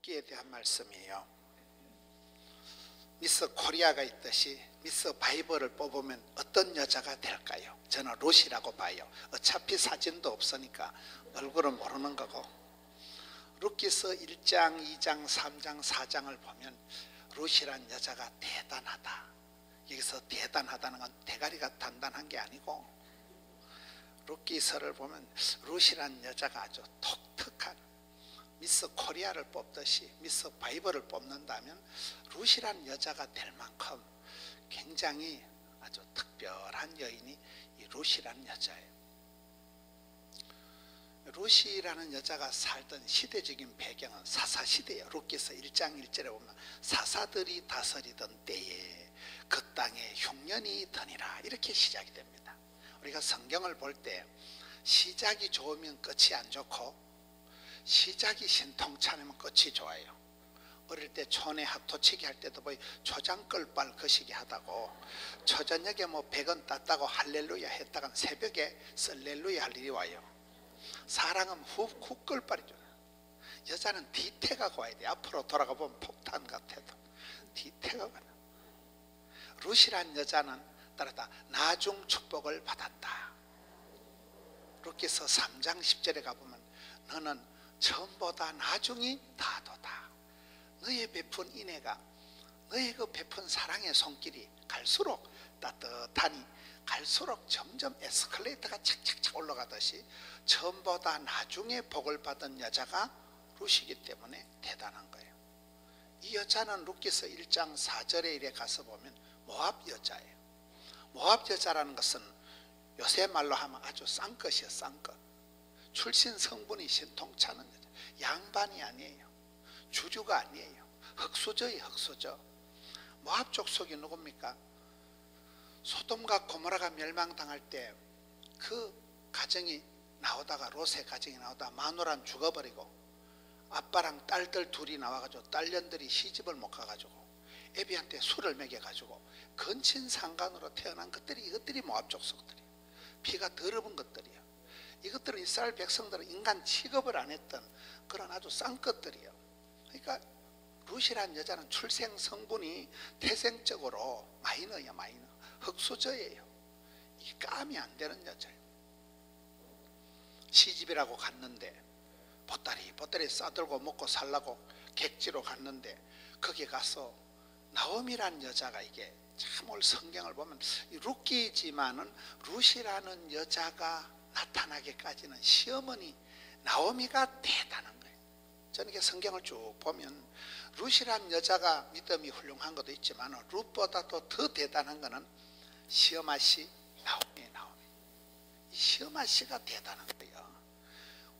룻기에 대한 말씀이에요. 미스 코리아가 있듯이 미스 바이벌을 뽑으면 어떤 여자가 될까요? 저는 룻이라고 봐요. 어차피 사진도 없으니까 얼굴은 모르는 거고. 룻기서 1장, 2장, 3장, 4장을 보면 룻이란 여자가 대단하다. 여기서 대단하다는 건 대가리가 단단한 게 아니고, 룻기서를 보면 룻이란 여자가 아주 독특한, 미스 코리아를 뽑듯이 미스 바이벌을 뽑는다면 룻이란 여자가 될 만큼 굉장히 아주 특별한 여인이 이 룻이라는 여자예요. 룻이라는 여자가 살던 시대적인 배경은 사사시대예요. 룻기서 1장 1절에 보면 사사들이 다스리던 때에 그 땅에 흉년이 드니라, 이렇게 시작이 됩니다. 우리가 성경을 볼 때 시작이 좋으면 끝이 안 좋고 시작이 신통찮으면 끝이 좋아요. 어릴 때 촌에 학토치기 할 때도 뭐 초장끌빨 거시기 하다고 초저녁에 뭐 100원 땄다고 할렐루야 했다가 새벽에 썰렐루야 할 일이 와요. 사랑은 훅 끌빨이죠. 여자는 뒤태가 고와야 돼. 앞으로 돌아가 보면 폭탄 같아도 뒤태가 가나. 룻이란 여자는 따라다 나중 축복을 받았다. 룻기서 3장 10절에 가보면 너는 처음보다 나중이 다도다. 너의 베푼 인애가, 너의 그 베푼 사랑의 손길이 갈수록 따뜻하니 갈수록 점점 에스컬레이터가 착착착 올라가듯이 처음보다 나중에 복을 받은 여자가 룻이기 때문에 대단한 거예요. 이 여자는 룻기서 1장 4절에 이래 가서 보면 모압 여자예요. 모압 여자라는 것은 요새 말로 하면 아주 싼 것이에요. 싼 것. 출신 성분이 신통찮은 여자. 양반이 아니에요. 주주가 아니에요. 흑수저예요. 흑수저. 모압 족속이 누굽니까? 소돔과 고모라가 멸망당할 때 그 가정이 나오다가, 롯의 가정이 나오다가 마누라는 죽어버리고 아빠랑 딸들 둘이 나와가지고 딸년들이 시집을 못 가가지고 애비한테 술을 먹여가지고 근친상간으로 태어난 것들이, 이것들이 모압 족속들이에요. 피가 더러운 것들이에요. 이것들은 이스라엘 백성들은 인간 취급을 안 했던 그런 아주 싼 것들이에요. 그러니까 룻이란 여자는 출생 성분이 태생적으로 마이너예요. 마이너. 흑수저예요. 이 까면 안 되는 여자예요. 시집이라고 갔는데 보따리 싸들고 먹고 살라고 객지로 갔는데 거기 가서 나오미란 여자가, 이게 참 오늘 성경을 보면 룻기지만은 룻이라는 여자가 나타나기까지는 시어머니 나오미가 대단한 거예요. 저는 이게 성경을 쭉 보면 룻이란 여자가 믿음이 훌륭한 것도 있지만 룻보다도 더 대단한 것은 시어마씨 나오미. 이 시어마씨가 대단한 거예요.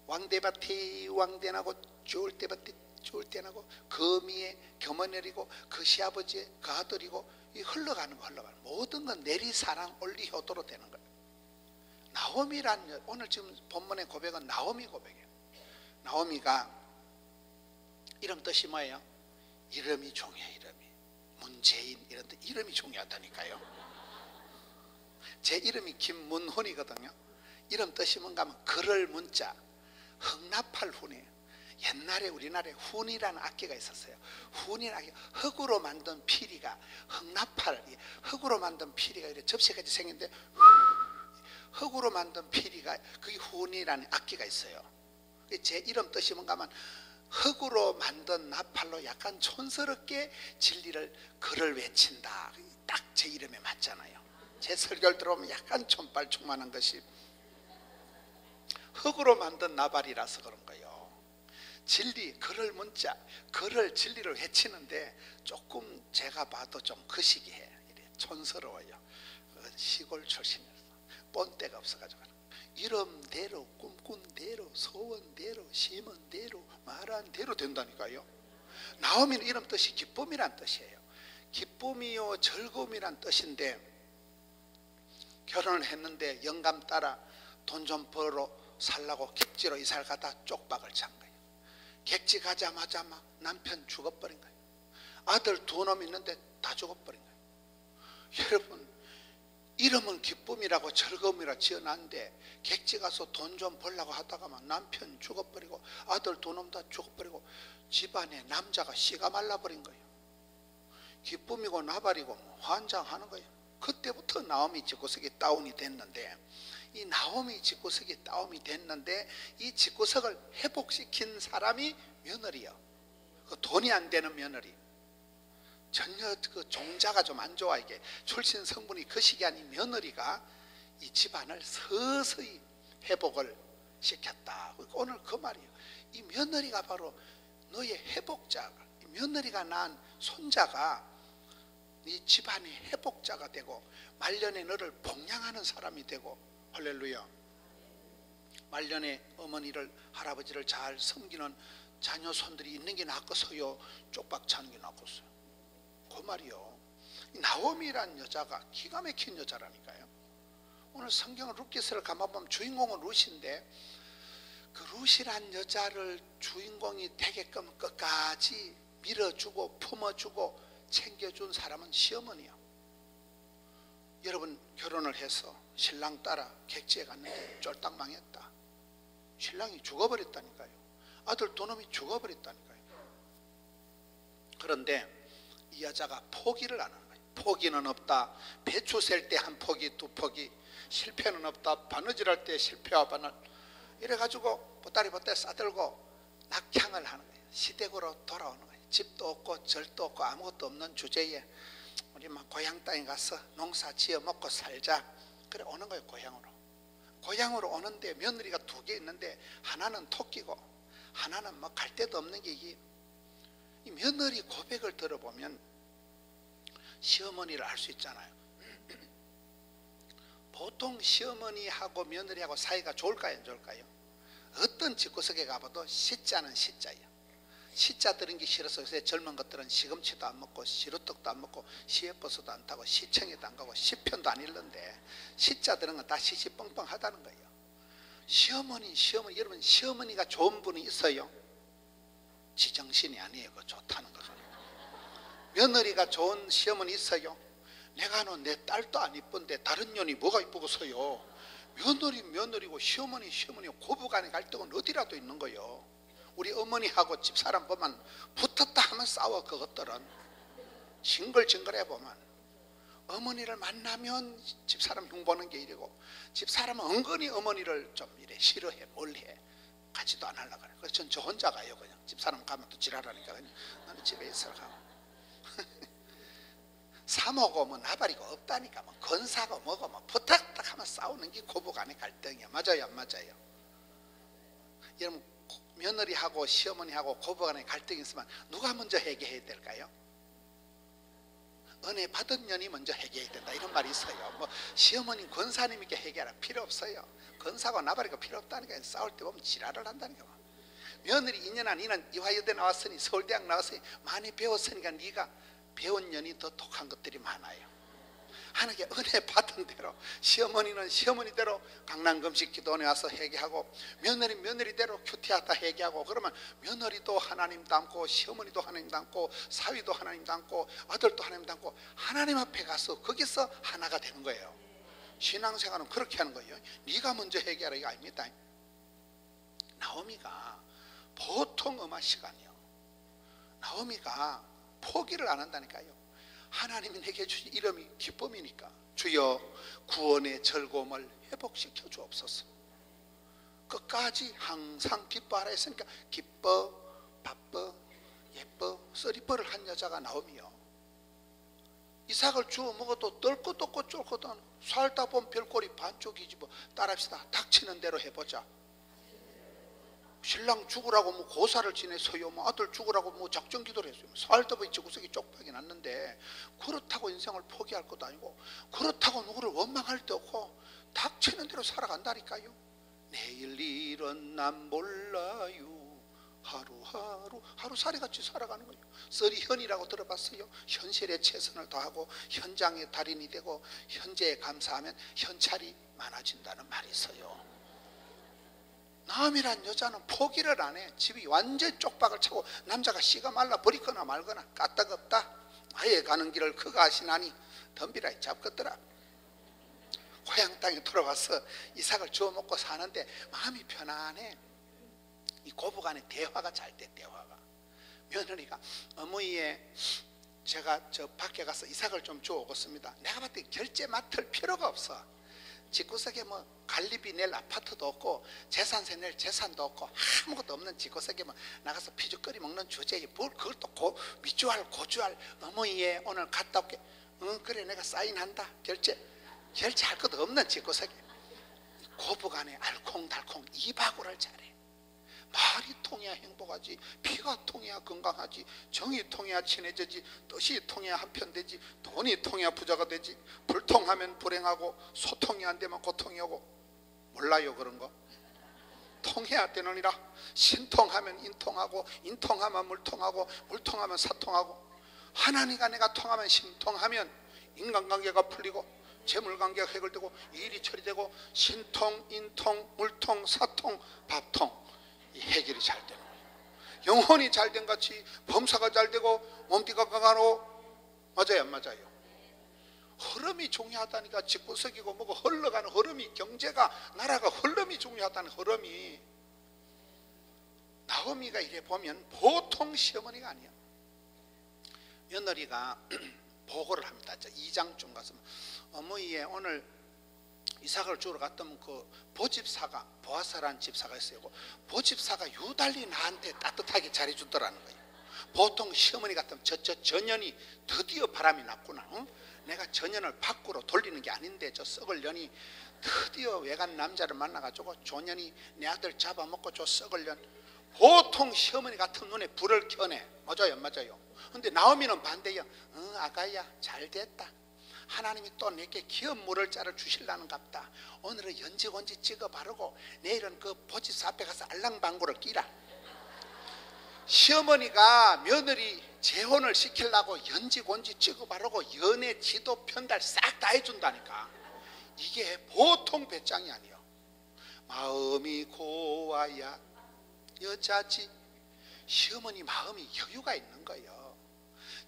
왕대밭이 왕대나고 좋을 때밭이 좋을 때나고 거미에 겸허내리고 그 시아버지의 그 아들이고 이 흘러가는 모든 건 내리사랑 올리 효도로 되는 거예요. 나오미란, 오늘 지금 본문의 고백은 나오미 고백이에요. 나오미가 이름 뜻이 뭐예요? 이름이 중요해요. 이름이 문재인 이런 데 이름이 중요하다니까요. 제 이름이 김문훈이거든요. 이름 뜻이 뭔가 하면 그럴 문자, 흑나팔 훈이에요. 옛날에 우리나라에 훈이라는 악기가 있었어요. 훈이라는 악기, 흙으로 만든 피리가, 흑나팔, 흙으로 만든 피리가 이렇게 접시같이 생긴데 흙으로 만든 피리가, 그게 훈이라는 악기가 있어요. 제 이름 뜻이 뭔가 하면 흙으로 만든 나팔로 약간 촌스럽게 진리를 글을 외친다. 딱 제 이름에 맞잖아요. 제 설교를 들어보면 약간 촌발충만한 것이 흙으로 만든 나발이라서 그런 거예요. 진리, 글을 문자, 글을 진리를 외치는데 조금 제가 봐도 좀 거시기해. 이래 촌스러워요. 시골 출신이라서 본때가 없어가지고 이름대로, 꿈꾼대로, 소원대로, 심은대로, 말한대로 된다니까요. 나오미는 이름 뜻이 기쁨이란 뜻이에요. 기쁨이요 즐거움이란 뜻인데 결혼을 했는데 영감 따라 돈 좀 벌어 살라고 객지로 이사를 가다 쪽박을 찬 거예요. 객지 가자마자 막 남편 죽어버린 거예요. 아들 두 놈 있는데 다 죽어버린 거예요. 여러분, 이름은 기쁨이라고 즐거움이라 지어놨는데 객지 가서 돈 좀 벌려고 하다가 막 남편 죽어버리고 아들 두 놈 다 죽어버리고 집안에 남자가 씨가 말라버린 거예요. 기쁨이고 나발이고 환장하는 거예요. 그때부터 나오미 집구석이 다운이 됐는데, 이 나오미 집구석이 다운이 됐는데 이 집구석을 회복시킨 사람이 며느리요. 그 돈이 안 되는 며느리. 전혀 그 종자가 좀 안 좋아. 이게 출신 성분이 그 시기 아닌 며느리가 이 집안을 서서히 회복을 시켰다. 오늘 그 말이에요. 이 며느리가 바로 너의 회복자가, 이 며느리가 낳은 손자가 네 집안의 회복자가 되고 말년에 너를 복양하는 사람이 되고, 할렐루야. 말년에 어머니를 할아버지를 잘 섬기는 자녀 손들이 있는 게 낫겠어요, 쪽박 차는 게 낫겠어요? 그 말이요. 나오미란 여자가 기가 막힌 여자라니까요. 오늘 성경 룻기서를 가만보면 주인공은 룻인데, 그 룻이란 여자를 주인공이 되게끔 끝까지 밀어주고 품어주고 챙겨준 사람은 시어머니야. 여러분, 결혼을 해서 신랑 따라 객지에 갔는데 쫄딱 망했다. 신랑이 죽어버렸다니까요. 아들 두 놈이 죽어버렸다니까요. 그런데 이 여자가 포기를 안 하는 거예요. 포기는 없다. 배추 셀 때 한 포기 두 포기, 실패는 없다. 바느질할 때 실패와 바늘, 이래가지고 보따리 싸들고 낙향을 하는 거예요. 시댁으로 돌아오는 거예요. 집도 없고 절도 없고 아무것도 없는 주제에 우리 막 고향 땅에 가서 농사 지어 먹고 살자. 그래 오는 거예요. 고향으로 오는데 며느리가 두 개 있는데 하나는 토끼고 하나는 뭐 갈 데도 없는 게, 이게 이 며느리 고백을 들어보면 시어머니를 알 수 있잖아요. 보통 시어머니하고 며느리하고 사이가 좋을까요, 안 좋을까요? 어떤 집구석에 가봐도 시자는 시자예요. 시자 들은 게 싫어서 요새 젊은 것들은 시금치도 안 먹고 시루떡도 안 먹고 시외버스도 안 타고 시청에도 안 가고 시편도 안 읽는데, 시자 들은 건 다 시시뻥뻥하다는 거예요. 시어머니 여러분, 시어머니가 좋은 분이 있어요? 지정신이 아니에요. 그거 좋다는 거죠. 며느리가 좋은 시어머니 있어요? 내가 내 딸도 안 이쁜데 다른 년이 뭐가 이쁘겠어요? 며느리고 시어머니고 고부간의 갈등은 어디라도 있는 거예요. 우리 어머니하고 집사람 보면 붙었다 하면 싸워. 그것들은 징글징글해 보면 어머니를 만나면 집사람 흉보는 게 이러고, 집사람은 은근히 어머니를 좀 이래 싫어해. 뭘 해? 가지도 안 하려고 그래. 그래서 전 저 혼자 가요. 그냥 집사람 가면 또 지랄하니까 그냥 나는 집에 있으러 가고. 사모고 뭐 나발이고 없다니까. 뭐 건사고 뭐고 뭐 부탁딱 하면 싸우는 게 고부간의 갈등이야. 맞아요, 안 맞아요? 여러분, 며느리하고 시어머니하고 고부간의 갈등이 있으면 누가 먼저 해결해야 될까요? 은혜 받은 년이 먼저 해결해야 된다, 이런 말이 있어요. 뭐 시어머니 권사님에게 해결할 필요 없어요. 권사고 나발이고 필요 없다니까. 싸울 때 보면 지랄을 한다니까. 며느리 2년 안 니는 이화여대 나왔으니 서울대학 나왔으니 많이 배웠으니까 네가 배운 년이 더 독한 것들이 많아요. 하나님께 은혜 받은 대로, 시어머니는 시어머니대로 강남금식 기도원에 와서 회개하고, 며느리대로 큐티하다 회개하고, 그러면 며느리도 하나님 닮고 시어머니도 하나님 닮고 사위도 하나님 닮고 아들도 하나님 닮고 하나님 앞에 가서 거기서 하나가 되는 거예요. 신앙생활은 그렇게 하는 거예요. 네가 먼저 회개하라 이거 아닙니다. 나오미가 보통 시간이요. 나오미가 포기를 안 한다니까요. 하나님이 내게 주신 이름이 기쁨이니까 주여 구원의 즐거움을 회복시켜 주옵소서. 끝까지 항상 기뻐하라 했으니까 기뻐, 바빠, 예뻐, 쓰리퍼를 한 여자가 나오미요. 이삭을 주워 먹어도 뜰 것도 없고 쫄 것도 않고 살다 보면 별꼴이 반쪽이지 뭐. 따라합시다. 닥치는 대로 해보자. 신랑 죽으라고 뭐 고사를 지냈어요. 뭐 아들 죽으라고 뭐 작전 기도를 했어요. 살다 보니 지구석이 쪽박이 났는데, 그렇다고 인생을 포기할 것도 아니고, 그렇다고 누구를 원망할 데 없고 닥치는 대로 살아간다니까요. 내일 일은 난 몰라요. 하루살이같이 살아가는 거예요. 썰이현이라고 들어봤어요? 현실에 최선을 다하고 현장의 달인이 되고 현재에 감사하면 현찰이 많아진다는 말이 있어요. 나오미란 여자는 포기를 안 해. 집이 완전 쪽박을 차고 남자가 씨가 말라 버리거나 말거나 까딱없다. 아예 가는 길을 그가 아시나니 덤비라 잡겠더라. 고향 땅에 돌아와서 이삭을 주워 먹고 사는데 마음이 편안해. 이 고부간의 대화가 잘 돼. 대화가 며느리가 어머니에 제가 저 밖에 가서 이삭을 좀 주워오겠습니다. 내가 봤을 때 결제 맡을 필요가 없어. 집구석에 뭐 관리비 낼 아파트도 없고 재산세 낼 재산도 없고 아무것도 없는 집구석에 뭐 나가서 피죽거리 먹는 주제에 뭘 그걸 또 미주알 고주알 어머니에 오늘 갔다 올게. 응 그래 내가 사인한다. 결제할 것도 없는 집구석에 고부간에 알콩달콩 이바구를 잘해. 말이 통해야 행복하지, 피가 통해야 건강하지, 정이 통해야 친해지지, 뜻이 통해야 한편되지, 돈이 통해야 부자가 되지. 불통하면 불행하고 소통이 안 되면 고통이 오고. 몰라요 그런 거? 통해야 되느니라. 신통하면 인통하고, 인통하면 물통하고, 물통하면 사통하고. 하나님과 내가 통하면 신통하면 인간관계가 풀리고 재물관계가 해결되고 일이 처리되고 신통, 인통, 물통, 사통, 밥통 이 해결이 잘 되는 거예요. 영혼이 잘 된 같이 범사가 잘 되고 몸띠가 강하고. 맞아요 안 맞아요? 흐름이 중요하다니까. 집구석이고 뭐고 흘러가는 흐름이, 경제가 나라가 흐름이 중요하다는 흐름이. 나오미가 이래 보면 보통 시어머니가 아니야. 며느리가 보고를 합니다. 2장쯤 가서 어머니에 오늘 이삭을 주러 갔더니 그 보집사가, 보아사라는 집사가 있어요. 보집사가 유달리 나한테 따뜻하게 잘해주더라는 거예요. 보통 시어머니 같으면 저 전년이 드디어 바람이 났구나. 응? 내가 전년을 밖으로 돌리는 게 아닌데 저 썩을 년이 드디어 외간 남자를 만나가지고 조년이 내 아들 잡아먹고 저 썩을 년. 보통 시어머니 같은 눈에 불을 켜내. 맞아요 맞아요? 근데 나오미는 반대요. 응 아가야 잘 됐다. 하나님이 또 내게 기업 물을 자를 주실라는 갑다. 오늘은 연지곤지 찍어 바르고 내일은 그 보집사 앞에 가서 알랑방구를 끼라. 시어머니가 며느리 재혼을 시키려고 연지곤지 찍어 바르고 연애 지도 편달 싹 다 해준다니까. 이게 보통 배짱이 아니요. 마음이 고와야 여자지. 시어머니 마음이 여유가 있는 거예요.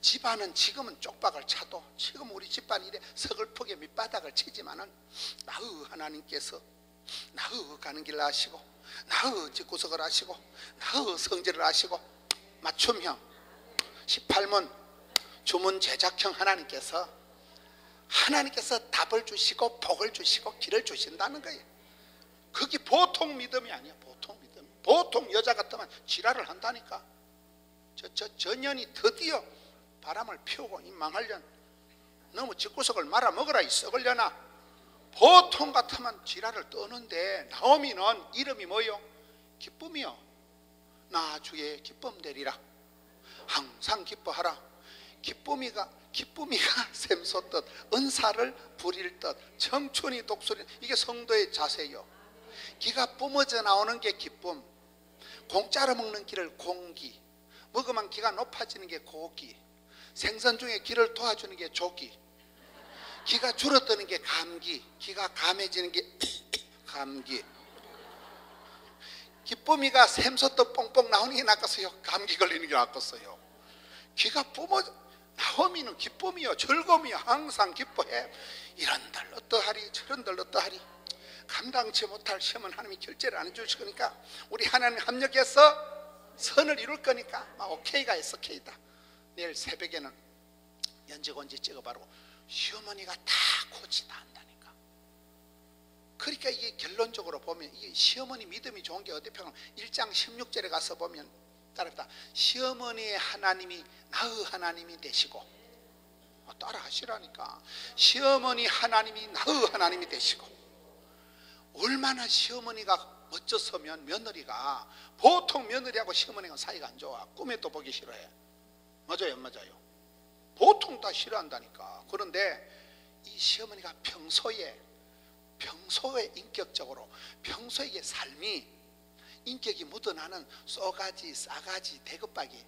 집안은 지금은 쪽박을 차도 지금 우리 집안 이래 서글프게 밑바닥을 치지만은 나의 하나님께서 나의 가는 길을 아시고 나의 집구석을 아시고 나의 성질을 아시고 맞춤형 18문 주문 제작형 하나님께서 답을 주시고 복을 주시고 길을 주신다는 거예요. 그게 보통 믿음이 아니야. 보통 믿음. 보통 여자 같으면 지랄을 한다니까. 전년이 드디어 바람을 피우고 이 망할년 너무 집구석을 말아먹으라 이 썩을려나. 보통 같으면 지랄을 떠는데 나오미는 이름이 뭐요? 기쁨이요. 나 주의 기쁨 되리라. 항상 기뻐하라. 기쁨이가 샘솟듯 은사를 부릴 듯 청춘이 독수리. 이게 성도의 자세요. 기가 뿜어져 나오는 게 기쁨. 공짜로 먹는 길을 공기, 먹으면 기가 높아지는 게 고기, 생선 중에 기를 도와주는 게 조기, 기가 줄어드는 게 감기, 기가 감해지는 게 감기. 기쁨이가 샘솟듯 뽕뽕 나오는 게 낫겠어요? 감기 걸리는 게 낫겠어요? 기가 뿜어져. 나오미는 기쁨이요 즐거움이요. 항상 기뻐해. 이런들 어떠하리 저런들 어떠하리. 감당치 못할 시험은 하나님이 결제를 안 해주실 거니까 우리 하나님 합력해서 선을 이룰 거니까 막 오케이가 SK다. 내일 새벽에는 연지곤지 찍어 바르고 시어머니가 다 고치다 한다니까. 그러니까 이게 결론적으로 보면 이게 시어머니 믿음이 좋은 게 어디 평은 1장 16절에 가서 보면 따라합니다. 시어머니의 하나님이 나의 하나님이 되시고. 따라 하시라니까. 시어머니 하나님이 나의 하나님이 되시고. 얼마나 시어머니가 멋졌으면 며느리가, 보통 며느리하고 시어머니가 사이가 안 좋아. 꿈에도 보기 싫어해. 맞아요 안 맞아요? 보통 다 싫어한다니까. 그런데 이 시어머니가 평소에 인격적으로 평소에 삶이 인격이 묻어나는 쏘가지 싸가지 대급박이.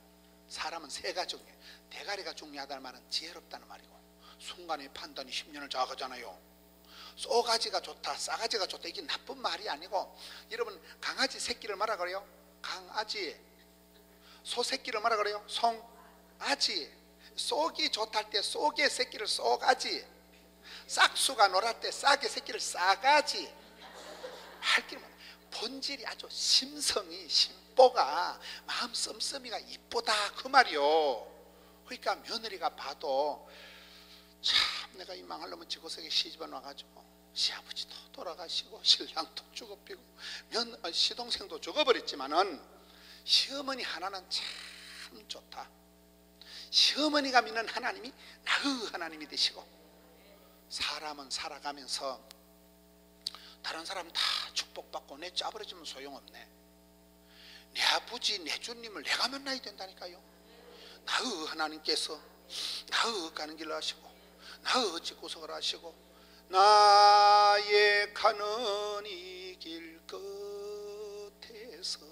사람은 세 가지 중에 대가리가 중요하다는 말은 지혜롭다는 말이고 순간의 판단이 10년을 자각하잖아요. 쏘가지가 좋다 싸가지가 좋다 이게 나쁜 말이 아니고, 여러분 강아지 새끼를 뭐라 그래요? 강아지. 소 새끼를 뭐라 그래요? 송아지. 쏙이 좋다 때 쏙의 새끼를 쏘가지, 싹수가 놀았을 때 싹의 새끼를 싸가지. 할 길은 본질이 아주 심성이 이뻐가 마음 씀씀이가 이쁘다 그 말이요. 그러니까 며느리가 봐도 참 내가 이 망할놈은 지구석에 시집을 와가지고 시아버지도 돌아가시고 신랑도 죽어비고 시동생도 죽어버렸지만은 시어머니 하나는 참 좋다. 시어머니가 믿는 하나님이 나의 하나님이 되시고, 사람은 살아가면서 다른 사람 다 축복받고 내 짜버려지면 소용없네. 내 아버지 내 주님을 내가 만나야 된다니까요. 나의 하나님께서 나의 가는 길을 하시고 나의 집구석을 하시고 나의 가는 이 길 끝에서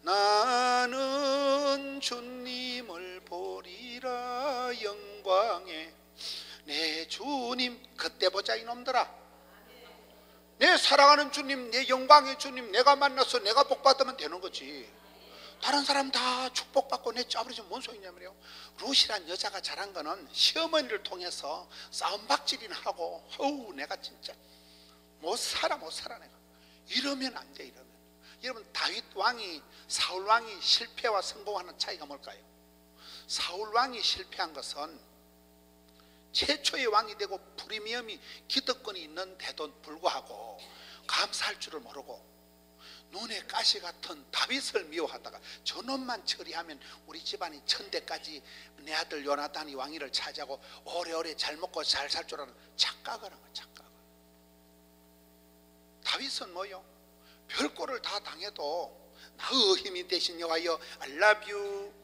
나는 주님을 보리라 영광에 내 주님. 그때 보자 이놈들아. 내 사랑하는 주님, 내 영광의 주님 내가 만나서 내가 복받으면 되는 거지. 다른 사람 다 축복받고 내 짜버리지면 뭔 소용이냐 말이에요. 룻이란 여자가 잘한 거는 시어머니를 통해서 싸움박질이나 하고 어우 내가 진짜 못 살아 내가. 이러면 안 돼. 이러면 여러분, 다윗 왕이 사울 왕이 실패와 성공하는 차이가 뭘까요? 사울 왕이 실패한 것은 최초의 왕이 되고 프리미엄이 기득권이 있는데도 불구하고 감사할 줄을 모르고 눈에 가시 같은 다윗을 미워하다가 저놈만 처리하면 우리 집안이 천대까지 내 아들 요나단이 왕위를 차지하고 오래오래 잘 먹고 잘 살 줄 아는 착각을 한 거야. 착각을. 다윗은 뭐요? 별꼴을 다 당해도 나의 힘이 되신 여호와여 I love you.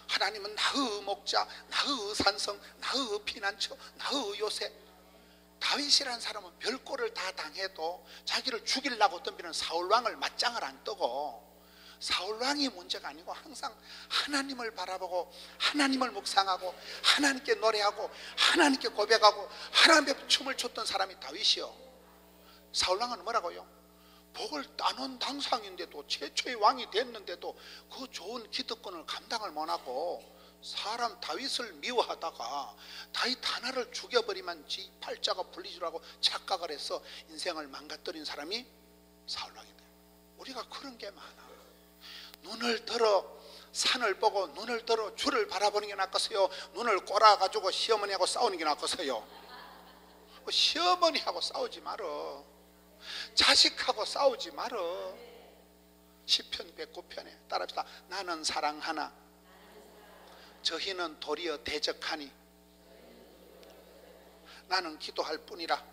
하나님은 나의 목자, 나의 산성, 나의 피난처, 나의 요새. 다윗이라는 사람은 별꼴을 다 당해도 자기를 죽이려고 덤비는 사울왕을 맞짱을 안 뜨고, 사울왕이 문제가 아니고 항상 하나님을 바라보고 하나님을 묵상하고 하나님께 노래하고 하나님께 고백하고 하나님께 춤을 췄던 사람이 다윗이요. 사울왕은 뭐라고요? 복을 따놓은 당상인데도 최초의 왕이 됐는데도 그 좋은 기득권을 감당을 못하고 사람 다윗을 미워하다가 다윗 하나를 죽여버리면 지 팔자가 불리주라고 착각을 해서 인생을 망가뜨린 사람이 사울왕이 돼요. 우리가 그런 게 많아. 눈을 들어 산을 보고 눈을 들어 주를 바라보는 게 낫겠어요? 눈을 꼬라가지고 시어머니하고 싸우는 게 낫겠어요? 시어머니하고 싸우지 말어. 자식하고 싸우지 말어. 시편 109편에 따라합시다. 나는 사랑하나 저희는 도리어 대적하니 나는 기도할 뿐이라.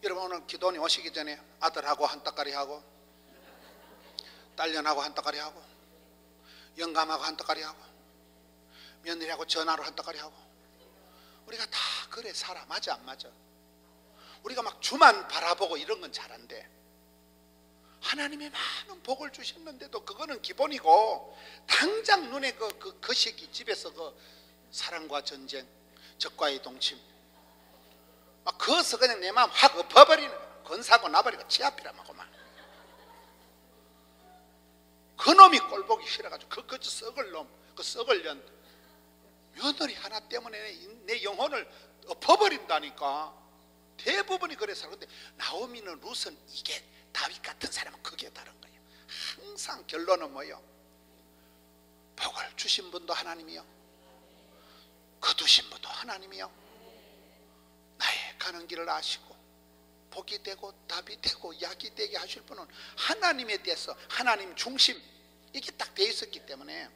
여러분, 오늘 기도원에 오시기 전에 아들하고 한따까리 하고 딸년하고 한따까리 하고 영감하고 한따까리 하고 며느리하고 전화로 한따까리 하고 우리가 다 그래 살아. 맞아 안 맞아? 우리가 막 주만 바라보고 이런 건 잘한데 하나님이 많은 복을 주셨는데도 그거는 기본이고, 당장 눈에 그 시기 집에서 그 사랑과 전쟁, 적과의 동침 막 그어서 그냥 내 마음 확 엎어버리는 건사고 나버리고 치아피라마고만. 그 놈이 꼴보기 싫어가지고 그 썩을 놈, 그 썩을 년 며느리 하나 때문에 내 영혼을 엎어버린다니까. 대부분이 그래서. 근데 나오미는 룻은 이게 다윗 같은 사람은 그게 다른 거예요. 항상 결론은 뭐예요? 복을 주신 분도 하나님이요, 거두신 분도 하나님이요, 나의 가는 길을 아시고 복이 되고 답이 되고 약이 되게 하실 분은 하나님에 대해서 하나님 중심, 이게 딱 돼 있었기 때문에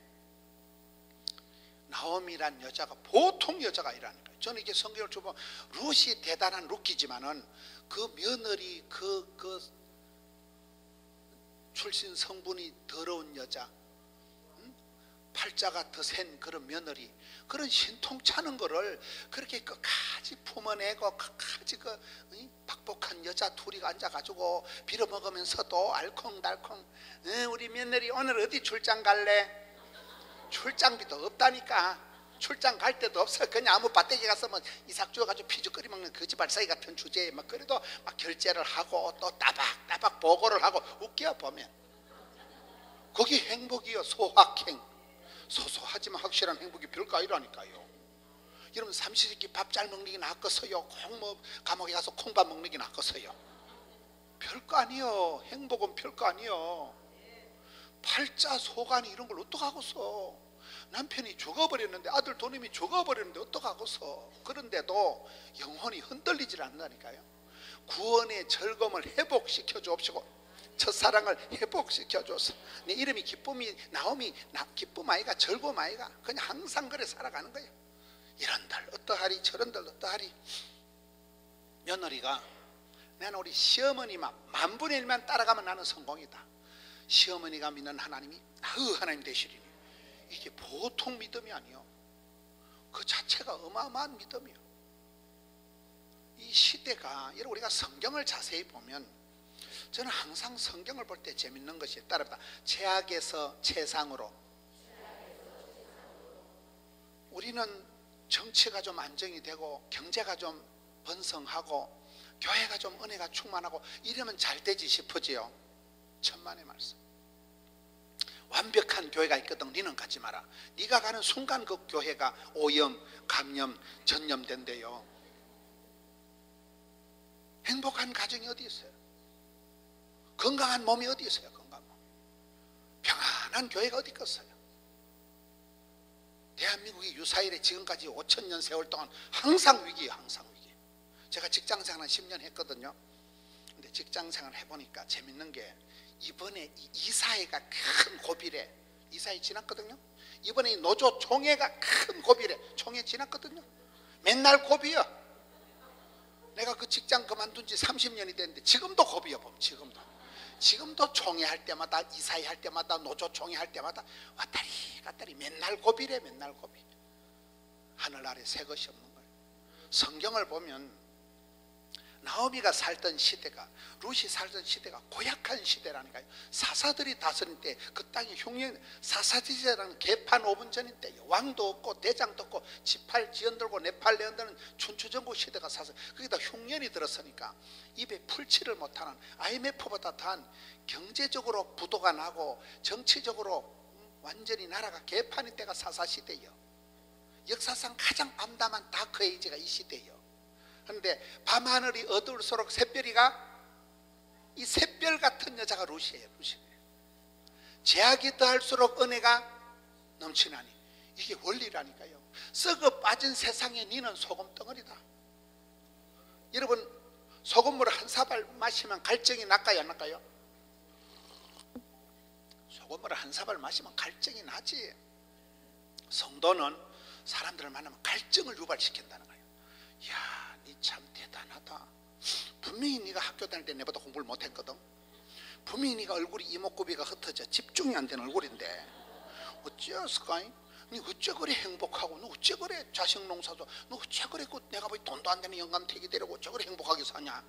나오미란 여자가 보통 여자가 아니라는 거예요. 저는 이게 성경을 보면 룻이 대단한 룻이지만은 그 며느리 그 출신 성분이 더러운 여자, 팔자가 더 센 그런 며느리, 그런 신통찮은 거를 그렇게 끝까지 품어내고 끝까지 박복한 여자 둘이 앉아가지고 빌어먹으면서도 알콩달콩 우리 며느리 오늘 어디 출장 갈래? 출장비도 없다니까. 출장 갈 데도 없어. 그냥 아무 밭대기 가서 뭐 이삭 주워가지고 피죽거리 먹는 거지발사기 같은 주제에 막 그래도 막 결제를 하고 또 따박따박 보고를 하고 웃겨 보면 거기 행복이요. 소확행. 소소하지만 확실한 행복이 별거 아니라니까요. 여러분, 삼시세끼 밥 잘 먹는 게 낫겠어요? 꼭 뭐 감옥에 가서 콩밥 먹는 게 낫겠어요? 별거 아니요. 행복은 별거 아니요. 팔자 소관이 이런 걸 어떡하고서. 남편이 죽어버렸는데, 아들 도님이 죽어버렸는데 어떡하고서. 그런데도 영혼이 흔들리질 않는다니까요. 구원의 즐거움을 회복시켜 주옵시고 첫사랑을 회복시켜 줘서 내 이름이 기쁨이 나옴이 기쁨 아이가 즐거움 아이가 그냥 항상 그래 살아가는 거예요. 이런들 어떠하리 저런들 어떠하리. 며느리가 나는 우리 시어머니만 1/1000만 따라가면 나는 성공이다. 시어머니가 믿는 하나님이 나의 하나님 되시리니. 이게 보통 믿음이 아니요. 그 자체가 어마어마한 믿음이요. 이 시대가, 여러분 우리가 성경을 자세히 보면, 저는 항상 성경을 볼 때 재밌는 것이 따르다. 최악에서 최상으로. 우리는 정치가 좀 안정이 되고 경제가 좀 번성하고 교회가 좀 은혜가 충만하고 이러면 잘 되지 싶어지요. 천만의 말씀. 완벽한 교회가 있거든. 니는 가지 마라. 네가 가는 순간 그 교회가 오염, 감염, 전염된대요. 행복한 가정이 어디 있어요? 건강한 몸이 어디 있어요? 건강한 몸. 평안한 교회가 어디 있겠어요? 대한민국이 유사일에 지금까지 5000년 세월 동안 항상 위기예요. 항상 위기. 제가 직장생활 10년 했거든요. 근데 직장생활 해보니까 재밌는 게, 이번에 이사회가 큰 고비래. 이사회 지났거든요. 이번에 노조 총회가 큰 고비래. 총회 지났거든요. 맨날 고비야. 내가 그 직장 그만둔 지 30년이 됐는데 지금도 고비야. 보면 지금도 총회 할 때마다, 이사회 할 때마다, 노조 총회 할 때마다 왔다리 갔다리 맨날 고비래. 맨날 고비. 하늘 아래 새 것이 없는 거예요. 성경을 보면 나오미가 살던 시대가, 룻이 살던 시대가 고약한 시대라니까요. 사사들이 다스릴 때 그 땅이 흉년, 사사시대라는 개판 5분 전인 때요. 왕도 없고 대장도 없고 지팔 지연들고 네팔 내연들은 춘추전국 시대가 사사. 거기다 흉년이 들었으니까 입에 풀칠을 못하는, IMF보다 더한 경제적으로 부도가 나고 정치적으로 완전히 나라가 개판인 때가 사사시대요. 역사상 가장 암담한 다크에이지가 이 시대요. 그런데 밤하늘이 어두울수록 샛별이가, 이 샛별 같은 여자가 룻이에요. 제약이 더할수록 은혜가 넘치나니. 이게 원리라니까요. 썩어 빠진 세상에 니는 소금 덩어리다. 여러분 소금물 한 사발 마시면 갈증이 날까요 안 날까요? 소금물 한 사발 마시면 갈증이 나지. 성도는 사람들을 만나면 갈증을 유발시킨다는 거예요. 이야, 니 참 대단하다. 분명히 네가 학교 다닐 때 내보다 공부를 못했거든. 분명히 네가 얼굴이 이목구비가 흩어져 집중이 안 되는 얼굴인데 어찌했을까? 니 어째 그래 행복하고, 너 어째 그래 자식 농사도, 너 어째 그래 그 내가 뭐 돈도 안 되는 영감택이 되려고 어째 그래 행복하게 사냐?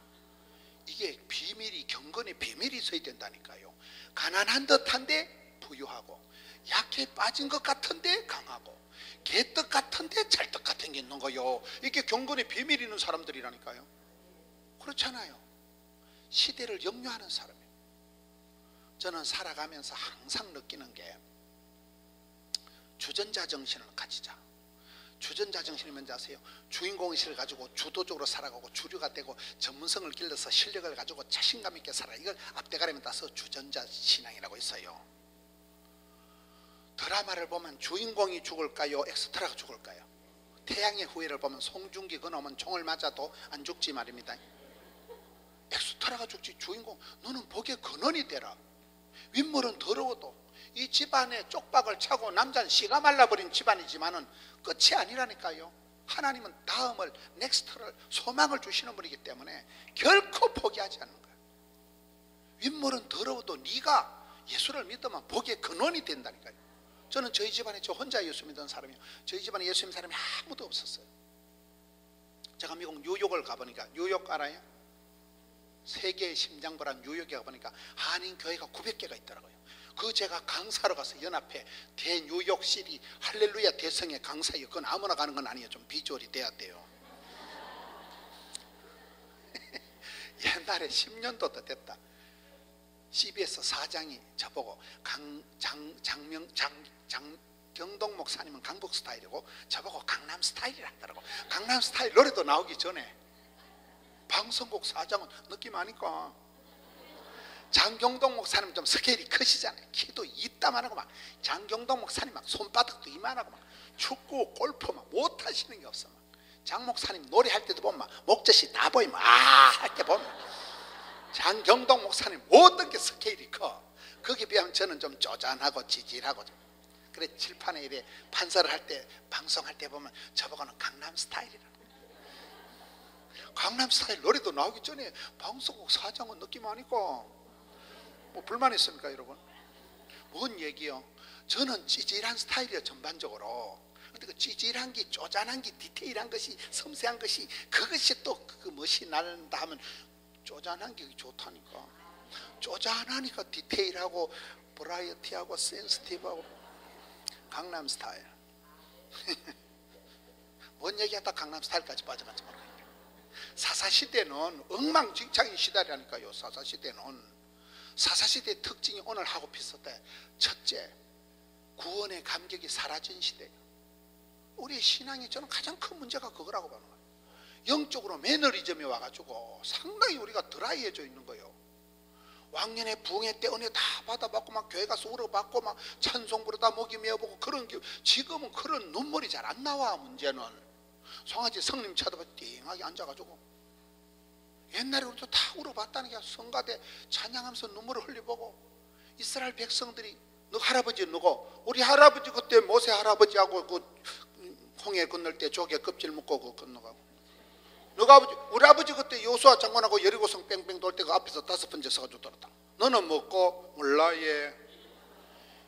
이게 비밀이, 경건의 비밀이 있어야 된다니까요. 가난한 듯한데 부유하고, 약해 빠진 것 같은데 강하고, 개떡 같은데 찰떡 같은 게 있는 거요. 이게 경건의 비밀이 있는 사람들이라니까요. 그렇잖아요. 시대를 역류하는 사람이에요. 저는 살아가면서 항상 느끼는 게, 주전자 정신을 가지자. 주전자 정신이 뭔지 아세요? 주인공의식을 가지고 주도적으로 살아가고 주류가 되고 전문성을 길러서 실력을 가지고 자신감 있게 살아. 이걸 앞대가리만 따서 주전자 신앙이라고 있어요. 드라마를 보면 주인공이 죽을까요? 엑스트라가 죽을까요? 태양의 후예를 보면 송중기 그놈은 총을 맞아도 안 죽지 말입니다. 엑스트라가 죽지, 주인공 너는 복의 근원이 되라. 윗물은 더러워도 이 집안에 쪽박을 차고 남자는 씨가 말라버린 집안이지만은 끝이 아니라니까요. 하나님은 다음을, 넥스트를, 소망을 주시는 분이기 때문에 결코 포기하지 않는 거예요. 윗물은 더러워도 네가 예수를 믿으면 복의 근원이 된다니까요. 저는 저희 집안에 저 혼자 예수 믿는 사람이에요. 저희 집안에 예수 믿는 사람이 아무도 없었어요. 제가 미국 뉴욕을 가보니까, 뉴욕 알아요? 세계의 심장부란 뉴욕에 가보니까 한인교회가 900개가 있더라고요. 그 제가 강사로 가서 연합회 대뉴욕시리 할렐루야 대성의 강사예요. 그건 아무나 가는 건 아니에요. 좀 비주얼이 돼야 돼요. 옛날에 10년도 더 됐다. CBS 사장이 저보고 경동 목사님은 강북 스타일이고 저보고 강남 스타일이라 하더라고. 강남 스타일 노래도 나오기 전에 방송국 사장은 느낌 아니까 장경동 목사님 좀 스케일이 크시잖아요. 키도 이따만하고 막 장경동 목사님 막 손바닥도 이만하고 막 축구 골프 막 못하시는 게 없어. 막 장 목사님 노래할 때도 보면 막 목젖이 다 보이면 할 때 보면 장경동 목사님 모든 게 스케일이 커. 거기에 비하면 저는 좀 쪼잔하고 지질하고 그래 칠판에 이래 판사를 할 때 방송할 때 보면 저보고는 강남 스타일이라. 강남 스타일 노래도 나오기 전에 방송국 사장은 느낌 아니까 뭐 불만 있습니까 여러분? 뭔 얘기요? 저는 찌질한 스타일이에요 전반적으로. 근데 그 찌질한 게 쪼잔한 게 디테일한 것이 섬세한 것이 그것이 또 그 멋이 난다 하면 쪼잔한 게 좋다니까. 쪼잔하니까 디테일하고 버라이어티하고 센시티브하고 강남 스타일. 뭔 얘기하다 강남 스타일까지 빠져간지 모르겠네. 사사시대는 엉망진창인 시대라니까요. 사사시대의 특징이 오늘하고 비슷해. 첫째, 구원의 감격이 사라진 시대예요. 우리의 신앙이 저는 가장 큰 문제가 그거라고 보는 거예요. 영적으로 매너리즘이 와가지고 상당히 우리가 드라이해져 있는 거예요. 왕년에 부흥회 때 은혜 다 받아받고 막 교회 가서 울어받고 막 찬송 부르다 목이 메어보고 그런 게 지금은 그런 눈물이 잘 안 나와. 문제는 송아지 성님 쳐다보고 띵하게 앉아가지고 옛날에 우리도 다 울어봤다는 게 성가대 찬양하면서 눈물을 흘려보고 이스라엘 백성들이 너 할아버지 누구? 우리 할아버지 그때 모세 할아버지하고 그 홍해 건널 때 조개 껍질 묶고 그 건너가고 너가 아버지 우리 아버지 그때 여호수아 장관하고 여리고성 뺑뺑 돌 때 그 앞에서 5번째 서가지고 돌았다. 너는 먹고 몰라 예.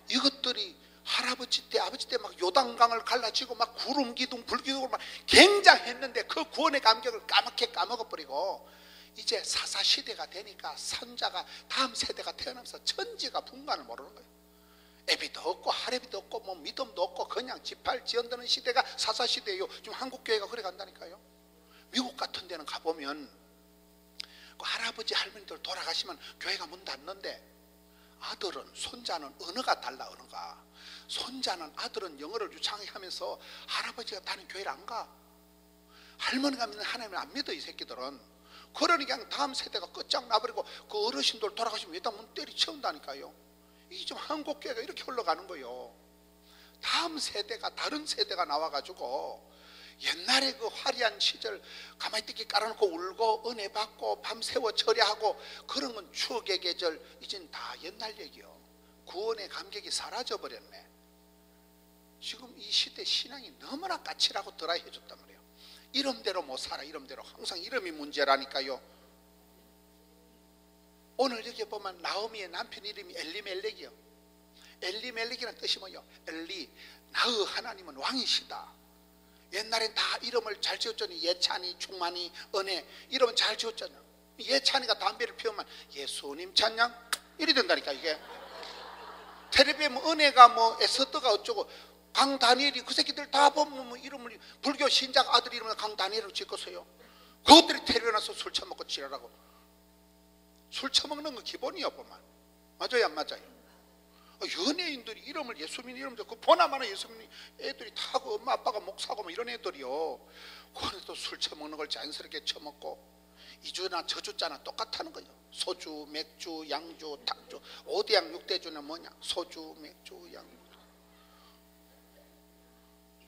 이것들이 할아버지 때 아버지 때 막 요단강을 갈라치고 막 구름 기둥 불기둥으로 막 굉장했는데 그 구원의 감격을 까맣게 까먹어버리고 이제 사사시대가 되니까 선자가 다음 세대가 태어나면서 천지가 분간을 모르는 거예요. 애비도 없고 할애비도 없고 뭐 믿음도 없고 그냥 지팔 지연드는 시대가 사사시대예요. 지금 한국교회가 그래 간다니까요. 미국 같은 데는 가보면 그 할아버지 할머니들 돌아가시면 교회가 문 닫는데 아들은 손자는 언어가 달라. 언어가 손자는 아들은 영어를 유창하게 하면서 할아버지가 다니는 교회를 안 가. 할머니가 믿는 하나님을 안 믿어. 이 새끼들은. 그러니까 그냥 다음 세대가 끝장나버리고 그 어르신들 돌아가시면 일단 문 때리치운다니까요. 이게 좀 한국교회가 이렇게 흘러가는 거예요. 다음 세대가 다른 세대가 나와가지고 옛날에 그 화려한 시절 가만히 뜯기 깔아놓고 울고 은혜 받고 밤새워 절야하고 그런 건 추억의 계절. 이젠 다 옛날 얘기요. 구원의 감격이 사라져 버렸네. 지금 이 시대 신앙이 너무나 까칠하고 드라이해졌단 말이에요. 이름대로 못 살아. 이름대로 항상 이름이 문제라니까요. 오늘 여기 보면 나오미의 남편 이름이 엘리멜렉이요. 엘리멜렉이라는 뜻이 뭐예요? 엘리, 나의 하나님은 왕이시다. 옛날엔 다 이름을 잘 지었잖아요. 예찬이, 충만이, 은혜 이름은 잘 지었잖아요. 예찬이가 담배를 피우면 예수님 찬양 이래 된다니까. 이게 텔레비에 뭐 은혜가 뭐 에스더가 어쩌고 강다니엘이 그 새끼들 다 보면 뭐 이름을 불교 신작 아들 이름을 강다니엘로 짓고서요. 그것들이 텔레비에 나서 술 처먹고 지랄하고. 술 처먹는 거 기본이야 보면. 맞아요 안 맞아요? 연예인들이 이름을 예수민 이름 그 보나마나 예수민 애들이 다 그 엄마 아빠가 목사고 뭐 이런 애들이요. 그런데도 술 처먹는 걸 자연스럽게 처먹고 이주나 저주자나 똑같다는 거예요. 소주, 맥주, 양주, 탁주, 5대양 6대주는 뭐냐? 소주, 맥주, 양주.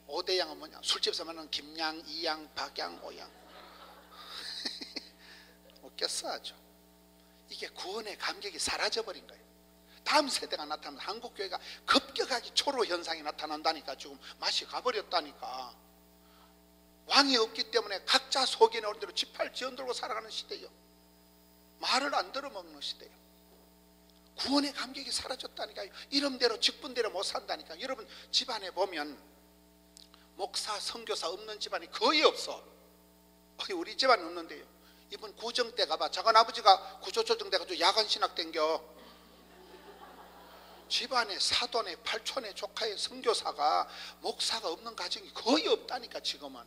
5대양은 뭐냐? 술집에서 말하는 김양, 이양, 박양, 오양. 웃겼어 아주. 이게 구원의 감격이 사라져버린 거예요. 다음 세대가 나타나면 한국교회가 급격하게 초로 현상이 나타난다니까. 지금 맛이 가버렸다니까. 왕이 없기 때문에 각자 속에 나올 대로 지팔 지어들고 살아가는 시대요. 말을 안 들어먹는 시대요. 구원의 감격이 사라졌다니까요. 이름대로 직분대로 못 산다니까. 여러분 집안에 보면 목사 선교사 없는 집안이 거의 없어. 우리 집안은 없는데요. 이번 구정 때 가봐. 작은 아버지가 구조조정 돼가지고 야간 신학 댕겨. 집안에 사돈의 팔촌의 조카의 선교사가 목사가 없는 가정이 거의 없다니까. 지금은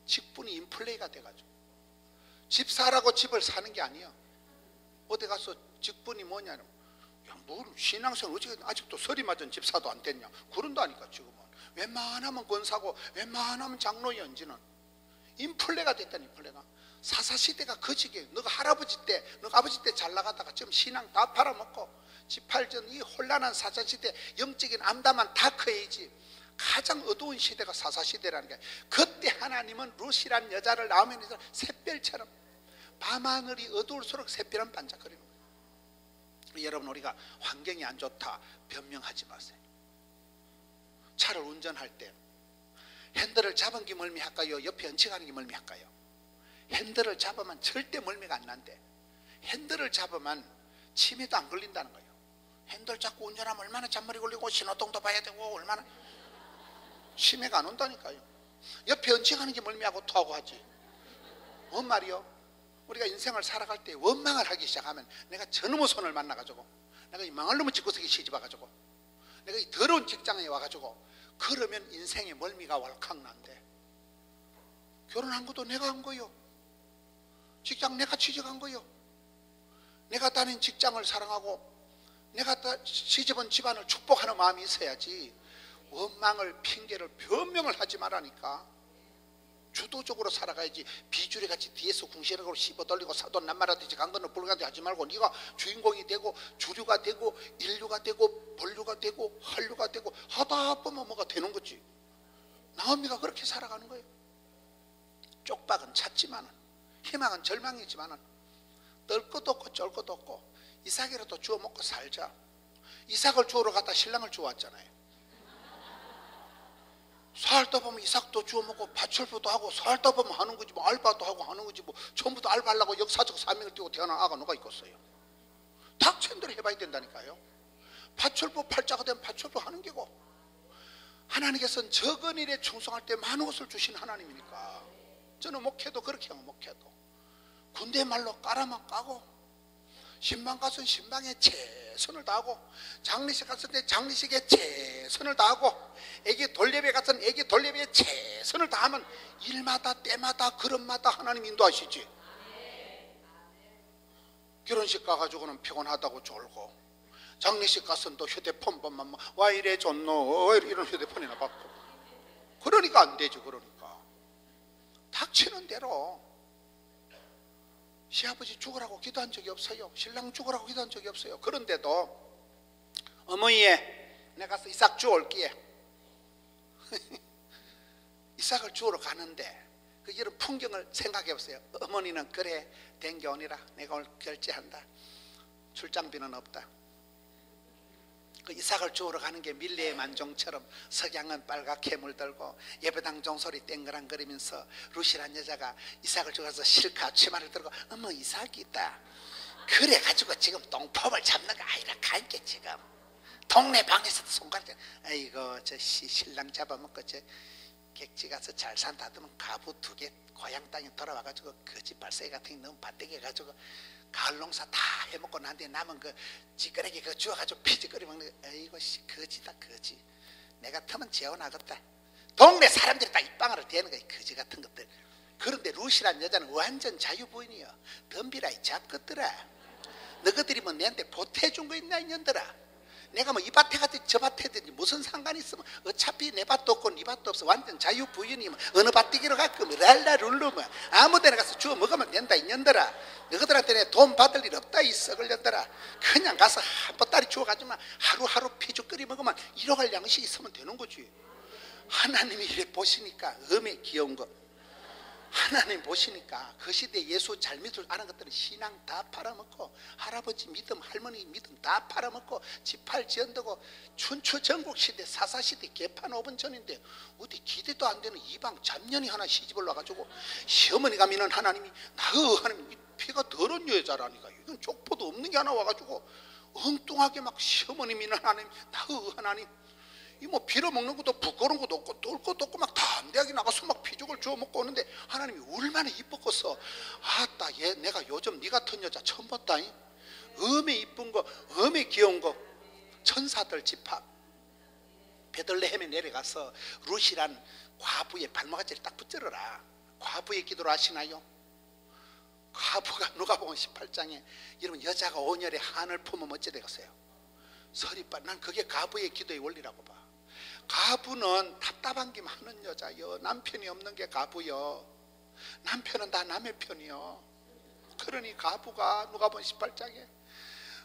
직분이 인플레이가 돼가지고 집 사라고 집을 사는 게 아니야. 어디 가서 직분이 뭐냐면 뭘 신앙생활 어떻게 아직도 서리 맞은 집사도 안 됐냐 그런다니까. 지금은 웬만하면 권사고 웬만하면 장로연지는 인플레가 됐다니. 인플레가 사사시대가 거지게, 너가 할아버지 때, 너가 아버지 때 잘 나가다가 지금 신앙 다 팔아먹고 18전 이 혼란한 사사시대 영적인 암담한 다크에이지 가장 어두운 시대가 사사시대라는 게, 그때 하나님은 루시란 여자를 낳으면 샛별처럼 밤하늘이 어두울수록 샛별은 반짝거리는 거예요. 여러분, 우리가 환경이 안 좋다 변명하지 마세요. 차를 운전할 때 핸들을 잡은 게 멀미할까요? 옆에 얹혀가는 게 멀미할까요? 핸들을 잡으면 절대 멀미가 안 난대. 핸들을 잡으면 치매도 안 걸린다는 거예요. 핸들 잡고 운전하면 얼마나 잔머리 걸리고 신호등도 봐야 되고 얼마나 치매가 안 온다니까요. 옆에 얹혀가는 게 멀미하고 토하고 하지. 뭔 말이요? 우리가 인생을 살아갈 때 원망을 하기 시작하면, 내가 저놈의 손을 만나가지고, 내가 이 망할 놈의 집구석에 시집와가지고, 내가 이 더러운 직장에 와가지고, 그러면 인생의 멀미가 왈칵 난대. 결혼한 것도 내가 한 거요. 직장 내가 취직한 거요. 내가 다닌 직장을 사랑하고 내가 시집온 집안을 축복하는 마음이 있어야지, 원망을 핑계를 변명을 하지 말라니까. 주도적으로 살아가야지. 비주류같이 뒤에서 궁시렁으로 씹어돌리고 사돈 남말하듯이 간 건너 불가한테 하지 말고, 네가 주인공이 되고 주류가 되고 인류가 되고 본류가 되고 한류가 되고 하다 보면 뭐가 되는 거지. 나오미가 그렇게 살아가는 거예요. 쪽박은 찾지만은, 희망은 절망이지만은, 뜰 것도 없고 쩔 것도 없고 이삭이라도 주워 먹고 살자. 이삭을 주우러 갔다 신랑을 주워왔잖아요. 살다 보면 이삭도 주워 먹고 파출부도 하고, 살다 보면 하는 거지 뭐, 알바도 하고 하는 거지 뭐. 전부 다 알바하려고 역사적 사명을 띄고 태어난 아가 누가 있겠어요? 닥친 대로 해봐야 된다니까요. 파출부 팔자가 되면 파출부 하는 게고, 하나님께서는 적은 일에 충성할 때 많은 것을 주신 하나님이니까. 저는 목회도 그렇게 하면 목회도 군대 말로 까라만 까고, 신방 갔으면 신방에 최선을 다하고, 장례식 갔을 때 장례식에 최선을 다하고, 애기 돌예배 갔으면 애기 돌예배에 최선을 다하면 일마다 때마다 그릇마다 하나님 인도하시지. 결혼식 가가지고는 피곤하다고 졸고, 장례식 갔으면 또 휴대폰 보면 와 이래 좋노 이런 휴대폰이나 받고. 그러니까 안 되지. 그러니까 닥치는 대로. 시아버지 죽으라고 기도한 적이 없어요. 신랑 죽으라고 기도한 적이 없어요. 그런데도 어머니에 내가 가서 이삭 주올게. 이삭을 주우러 가는데 그 이런 풍경을 생각해 보세요. 어머니는 그래 댕겨오니라, 내가 오늘 결제한다. 출장비는 없다. 그 이삭을 주우러 가는 게 밀레의 만종처럼 석양은 빨갛게 물들고 예배당 종소리 땡그랑거리면서 루시란 여자가 이삭을 주우러 가서 실컷 치마를 들고, 어머 이삭이 있다. 그래 가지고 지금 똥폼을 잡는 거 아니라 갈게. 지금 동네 방에서도 손가락, 아이고 저 신랑 잡아먹고 저 객지 가서 잘 산다 하더면 가부 2개 고향 땅에 돌아와가지고 거지 발사기 같은 게 너무 밭대기 해가지고 가을 농사 다 해먹고 난 뒤에 남은 그 찌끄레기 그거 주워가지고 피지거리 먹는 거. 아이고 거지다 거지. 내가 터면 재워나겠다. 동네 사람들이 다 입방아를 대는 거야, 거지 같은 것들. 그런데 루시란 여자는 완전 자유부인이요. 덤비라 이 잡것들아. 너희들이 뭐 내한테 보태준 거 있나 이년들아. 내가 뭐 이 밭에 가든지 저 밭에 가든지 무슨 상관이 있으면 어차피 내 밭도 없고 네 밭도 없어. 완전 자유부인이면 어느 밭디기로 갈까 뭐 랄라 룰루면 아무 데나 가서 주워 먹으면 된다 이년들아. 너희들한테 내 돈 받을 일 없다 이 썩을 년들아. 그냥 가서 한 보따리 주워가지만 하루하루 피죽거리 먹으면 잃어갈 양식 있으면 되는 거지. 하나님이 이래 보시니까 음에 귀여운 거, 하나님 보시니까 그 시대에 예수 잘 믿을 아는 것들은 신앙 다 팔아먹고, 할아버지 믿음 할머니 믿음 다 팔아먹고, 지팔 지연되고, 춘추 전국 시대 사사시대 개판 5분 전인데 어디 기대도 안 되는 이방 잡년이 하나 시집을 와가지고 시어머니가 믿는 하나님이 나의 하나님 피가 더러운 여자라니까. 이건 족보도 없는 게 하나 와가지고 엉뚱하게 막 시어머니 믿는 하나님 나의 하나님, 이 뭐 빌어먹는 것도 부끄러운 것도 없고 똘 것도 없고 막 담대하게 나가서 막 피죽을 주워 먹고 오는데 하나님이 얼마나 이뻤겠어. 아따 얘 내가 요즘 네 같은 여자 처음 봤다잉. 엄에 이쁜 거 엄에 귀여운 거. 천사들 집합 베들레헴에 내려가서 루시란 과부의 발목아지를 딱 붙들어라. 과부의 기도를 아시나요? 과부가 누가복음 18장에 여러분 여자가 온열에 한을 품으면 어찌 되겠어요? 서리빨. 난 그게 과부의 기도의 원리라고 봐. 과부는 답답한 게 많은 여자요. 남편이 없는 게 과부요. 남편은 다 남의 편이요. 그러니 가부가 누가복음 18장에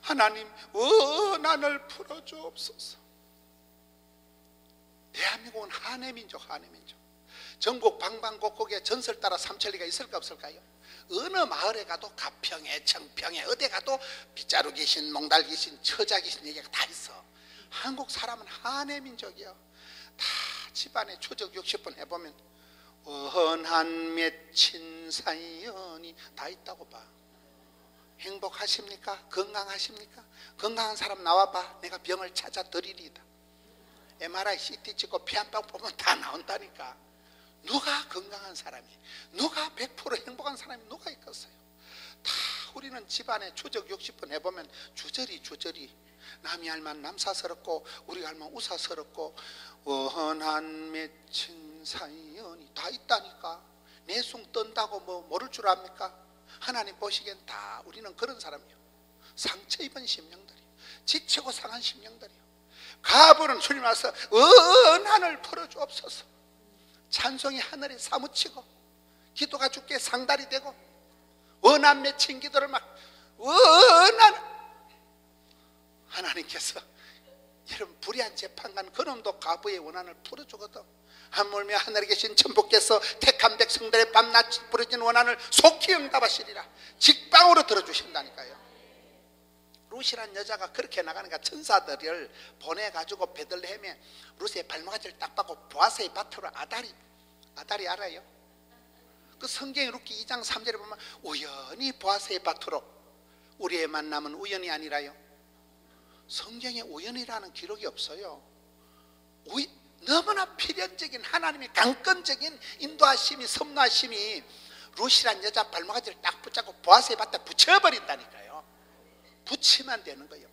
하나님 원한을 풀어주옵소서. 대한민국은 한해민족, 한해민족. 전국 방방곡곡에 전설 따라 삼천리가 있을까 없을까요? 어느 마을에 가도 가평에 청평에 어디 가도 빗자루 귀신, 몽달 귀신, 처자 귀신 얘기가 다 있어. 한국 사람은 한해민족이요. 다 집안에 추적 60번 해보면 원한 맺힌 사연이 다 있다고 봐. 행복하십니까? 건강하십니까? 건강한 사람 나와봐. 내가 병을 찾아 드리리다. MRI, CT 찍고 피 한 방 보면 다 나온다니까. 누가 건강한 사람이, 누가 100% 행복한 사람이 누가 있겠어요? 다 우리는 집안에 추적 60번 해보면 주저리 남이 할만 남사스럽고 우리가 할만 우사스럽고 원한 맺힌 사연이 다 있다니까. 내숭 떤다고 뭐 모를 줄 압니까? 하나님 보시기엔 다 우리는 그런 사람이요. 상처 입은 심령들이요. 지치고 상한 심령들이요. 가부는 주님 와서 원한을 풀어주옵소서. 찬송이 하늘에 사무치고 기도가 주께 상달이 되고 원한 맺힌 기도를 막 원한 하나님께서 여러분 불의한 재판관 그놈도 가부의 원한을 풀어주거든. 하물며 하늘에 계신 천부께서 택한 백성들의 밤낮 부르짖는 원한을 속히 응답하시리라. 직방으로 들어주신다니까요. 룻이란 여자가 그렇게 나가니까 천사들을 보내가지고 베들레헴에 룻의 발목아지를 딱 받고 보아스의 밭으로 아달이 알아요? 그 성경의 룻기 2장 3절에 보면 우연히 보아스의 밭으로 우리의 만남은 우연이 아니라요. 성경에 우연이라는 기록이 없어요. 너무나 필연적인 하나님의 강건적인 인도하심이 섭노하심이 룻이란 여자 발목아지를 딱 붙잡고 보아스의 밭에 붙여버린다니까요. 붙이면 되는 거예요.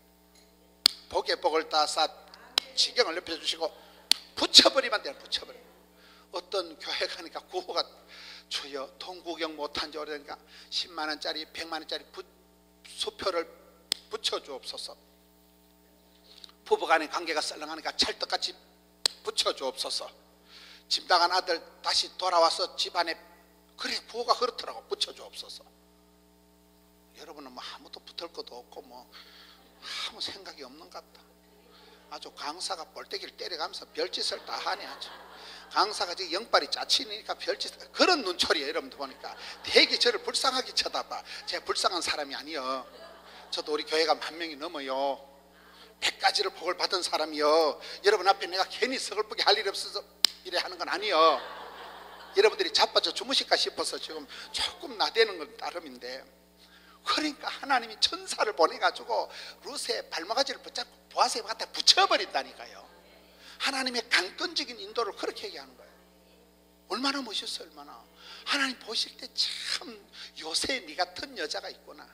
복에 복을 따사 지경을 높여주시고 붙여버리면 돼요. 붙여버려. 어떤 교회 가니까 구호가 주여 돈 구경 못한 지 오래되니까 10만원짜리 100만원짜리 수표를 붙여주옵소서. 부부간의 관계가 썰렁하니까 찰떡같이 붙여주옵소서. 집 나간 아들 다시 돌아와서 집안에 그래 구호가 그렇더라고. 붙여주옵소서. 여러분은 뭐 아무도 붙을 것도 없고 뭐 아무 생각이 없는 것 같다. 아주 강사가 볼때기를 때려가면서 별짓을 다 하네. 아주 강사가 지금 영빨이 짜치니까 별짓 그런 눈초리예요. 여러분들 보니까 되게 저를 불쌍하게 쳐다봐. 제가 불쌍한 사람이 아니요. 저도 우리 교회가 1000명이 넘어요. 100가지를 복을 받은 사람이요. 여러분 앞에 내가 괜히 서글프게 할 일 없어서 이래 하는 건 아니요. 여러분들이 자빠져 주무실까 싶어서 지금 조금 나대는 건 따름인데, 그러니까 하나님이 천사를 보내가지고 룻의 발목아지를 붙잡고 보아스의 갖다 붙여버린다니까요. 하나님의 강건적인 인도를 그렇게 얘기하는 거예요. 얼마나 멋있어요. 얼마나. 하나님 보실 때 참 요새 네 같은 여자가 있구나.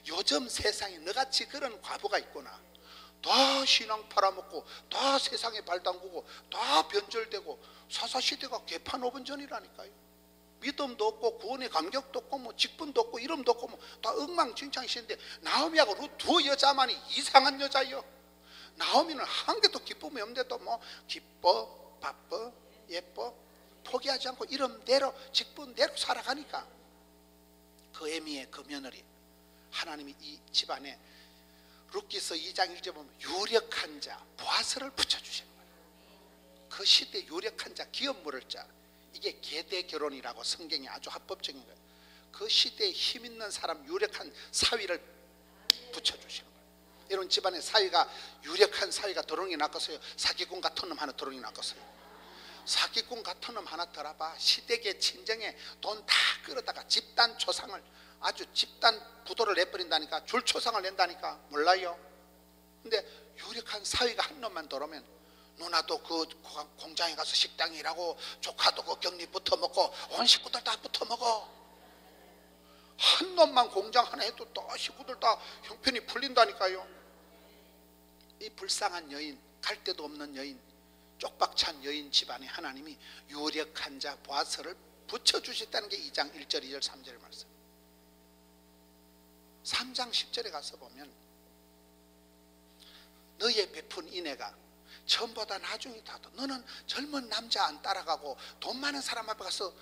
요즘 세상에 너같이 그런 과부가 있구나. 다 신앙 팔아먹고 다 세상에 발 담그고 다 변절되고 사사시대가 개판 5분 전이라니까요. 믿음도 없고 구원의 감격도 없고 뭐 직분도 없고 이름도 없고 뭐 다 엉망진창이시는데 나오미하고 룻 두 여자만이 이상한 여자요. 나오미는 한 개도 기쁨이 없는데도 뭐 기뻐 바빠 예뻐 포기하지 않고 이름대로 직분대로 살아가니까 그 애미의 그 며느리 하나님이 이 집안에 룻기서 2장 1절 보면 유력한 자 보아스를 붙여주시는 거예요. 그 시대 유력한 자 기업 물을 자 이게 계대 결혼이라고 성경이 아주 합법적인 거예요. 그 시대에 힘 있는 사람 유력한 사위를 붙여주시는 거예요. 이런 집안의 사위가 유력한 사위가 들어오는 게 낫겠어요? 사기꾼 같은 놈 하나 들어오는 게 낫겠어요? 사기꾼 같은 놈 하나 들어봐. 시댁의 친정에 돈 다 끌어다가 집단 초상을 아주 집단 부도를 내버린다니까. 줄초상을 낸다니까. 몰라요? 근데 유력한 사위가 한 놈만 들어오면 누나도 그 공장에 가서 식당에 일하고 조카도 그 격리 붙어먹고 온 식구들 다 붙어먹어. 한 놈만 공장 하나 해도 또 식구들 다 형편이 풀린다니까요. 이 불쌍한 여인, 갈 데도 없는 여인, 쪽박찬 여인 집안에 하나님이 유력한 자 보아스를 붙여주셨다는 게 2장 1절 2절 3절의 말씀. 3장 10절에 가서 보면 너의 베푼 인애가 처음보다 나중이다. 너는 젊은 남자 안 따라가고 돈 많은 사람 앞에 가서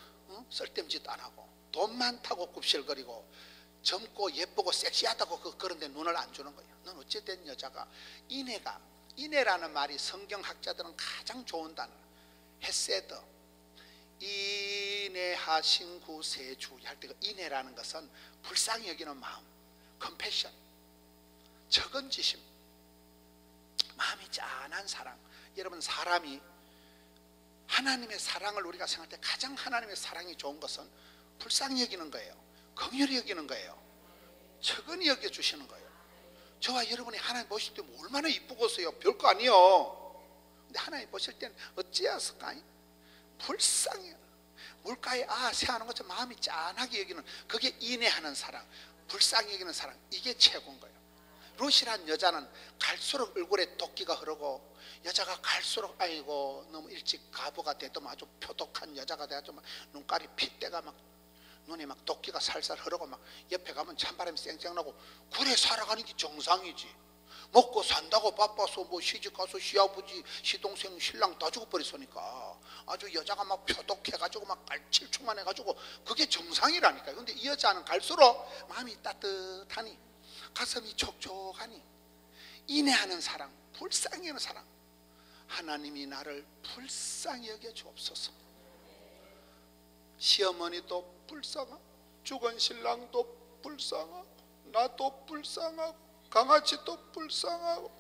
쓸데없는 짓 안 하고 돈 많다고 굽실거리고 젊고 예쁘고 섹시하다고 그런데 눈을 안 주는 거예요. 넌 어찌된 여자가 인애라는 말이 성경학자들은 가장 좋은 단어, 헤세드, 인애하신 구세주 할 때 그 인애라는 것은 불쌍히 여기는 마음, 컴패션, 적은지심, 마음이 짠한 사랑. 여러분, 사람이 하나님의 사랑을 우리가 생각할 때 가장 하나님의 사랑이 좋은 것은 불쌍히 여기는 거예요. 긍휼히 여기는 거예요. 적은히 여겨주시는 거예요. 저와 여러분이 하나님 보실 때 얼마나 이쁘겠어요. 별거 아니에요. 근데 하나님 보실 때는 어찌하실까? 불쌍해요. 물가에 새하는 것처럼 마음이 짠하게 여기는, 그게 인애하는 사랑, 불쌍히 여기는 사랑, 이게 최고인 거예요. 룻이란 여자는 갈수록 얼굴에 도끼가 흐르고, 여자가 갈수록 아이고 너무 일찍 과부가 돼도 아주 표독한 여자가 돼가지고 막 눈깔이 핏대가 막 눈에 막 도끼가 살살 흐르고, 막 옆에 가면 찬바람이 쌩쌩 나고, 그래 살아가는 게 정상이지. 먹고 산다고 바빠서 뭐 시집가서 시아버지 시동생 신랑 다 죽어버렸으니까 아주 여자가 막 표독해가지고 막 깔칠충만 해가지고 그게 정상이라니까요. 근데 이 여자는 갈수록 마음이 따뜻하니, 가슴이 촉촉하니, 인애하는 사랑, 불쌍히 여기는 사랑. 하나님이 나를 불쌍히 여겨 주옵소서. 시어머니도 불쌍하고, 죽은 신랑도 불쌍하고, 나도 불쌍하고, 강아지도 불쌍하고,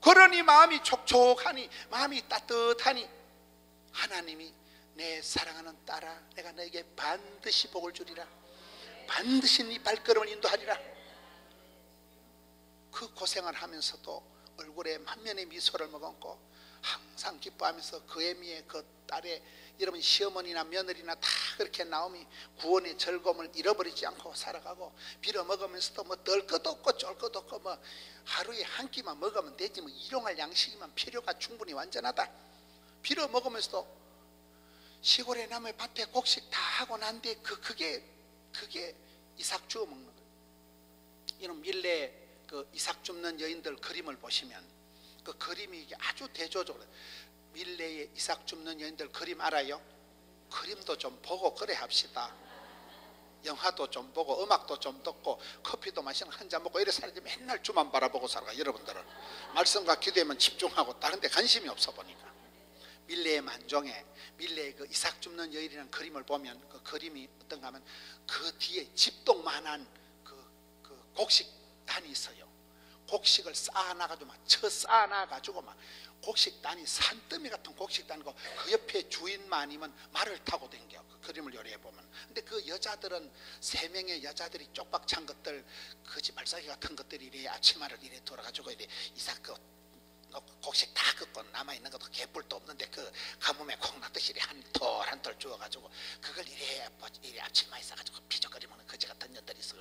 그러니 마음이 촉촉하니, 마음이 따뜻하니, 하나님이 내 사랑하는 딸아, 내가 너에게 반드시 복을 주리라, 반드시 네 발걸음을 인도하리라. 그 고생을 하면서도 얼굴에 만면의 미소를 머금고 항상 기뻐하면서 그 애미의 그 딸의, 여러분 시어머니나 며느리나 다 그렇게 나오미 구원의 즐거움을 잃어버리지 않고 살아가고, 빌어먹으면서도 뭐 덜 것도 없고 쫄 것도 없고, 뭐 하루에 한 끼만 먹으면 되지, 뭐 일용할 양식이면 필요가 충분히 완전하다. 빌어먹으면서도 시골에 남의 밭에 곡식 다 하고 난 뒤에 그게 이삭 주워 먹는 거예요. 이런 밀레 그 이삭 줍는 여인들 그림을 보시면 그 그림이 이게 아주 대조적으로, 밀레의 이삭 줍는 여인들 그림 알아요? 그림도 좀 보고 그래 합시다. 영화도 좀 보고 음악도 좀 듣고 커피도 마시는 한 잔 먹고 이래 살지, 맨날 주만 바라보고 살아가. 여러분들은 말씀과 기도에만 집중하고 다른 데 관심이 없어 보니까. 밀레의 만종에 밀레의 그 이삭 줍는 여인이라는 그림을 보면 그 그림이 어떤가 하면 그 뒤에 집동만한 그 곡식단이 있어요. 곡식을 쌓아놔가지고 막 쌓아놔가지고 막 곡식단이 산더미 같은 곡식단이고, 그 옆에 주인만이면 말을 타고 댕겨. 그 그림을 요리해 보면. 근데 그 여자들은 3명의 여자들이 쪽박 찬 것들, 거짓말싸기 같은 것들이 이래 앞치마를 이래 돌아가지고 이래 이삭 그 곡식 다 긋고 남아있는 것도 개뿔도 없는데 그 가뭄에 콩 났듯이 한 톨 주워가지고 그걸 이래 앞치마에 싸가지고 피적거리면 거지 같은 년들이 있어.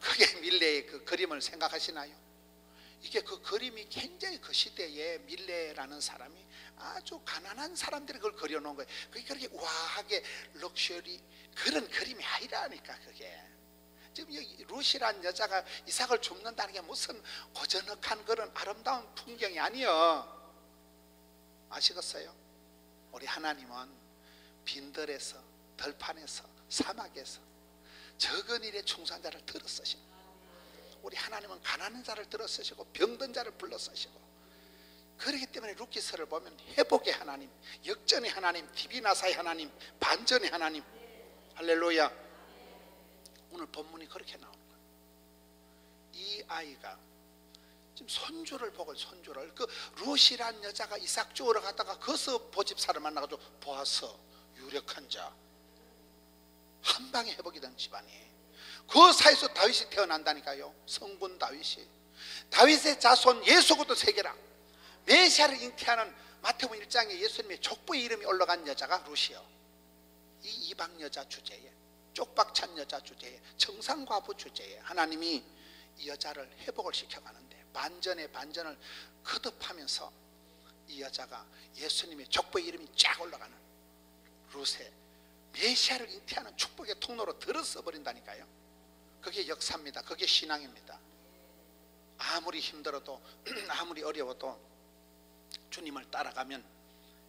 그게 밀레의 그 그림을 생각하시나요? 이게 그 그림이 굉장히 그 시대에 밀레라는 사람이 아주 가난한 사람들이 그걸 그려놓은 거예요. 그게 그렇게 우아하게 럭셔리 그런 그림이 아니라니까. 그게 지금 여기 룻이란 여자가 이삭을 줍는다는 게 무슨 고즈넉한 그런 아름다운 풍경이 아니요. 아시겠어요? 우리 하나님은 빈들에서, 들판에서, 사막에서 적은 일에 충성한 자를 들어 쓰시고, 우리 하나님은 가난한 자를 들어 쓰시고 병든 자를 불러 쓰시고, 그렇기 때문에 룻기서를 보면 회복의 하나님, 역전의 하나님, 디비나사의 하나님, 반전의 하나님. 할렐루야. 오늘 본문이 그렇게 나오는 거예요. 이 아이가 지금 손주를 보고, 손주를 그 룻이란 여자가 이삭 주우러 갔다가 거기서 보집사를 만나가지고 보아서 유력한 자, 한 방에 회복이 된 집안이, 그 사이에서 다윗이 태어난다니까요. 성군 다윗이, 다윗의 자손 예수부터 세계라. 메시아를 잉태하는 마태복음 1장에 예수님의 족보의 이름이 올라간 여자가 룻이요. 이 이방 여자 주제에, 쪽박찬 여자 주제에, 청산과부 주제에 하나님이 이 여자를 회복을 시켜가는데, 반전의 반전을 거듭하면서 이 여자가 예수님의 족보의 이름이 쫙 올라가는 룻의 메시아를 잉태하는 축복의 통로로 들어서 버린다니까요. 그게 역사입니다. 그게 신앙입니다. 아무리 힘들어도 아무리 어려워도 주님을 따라가면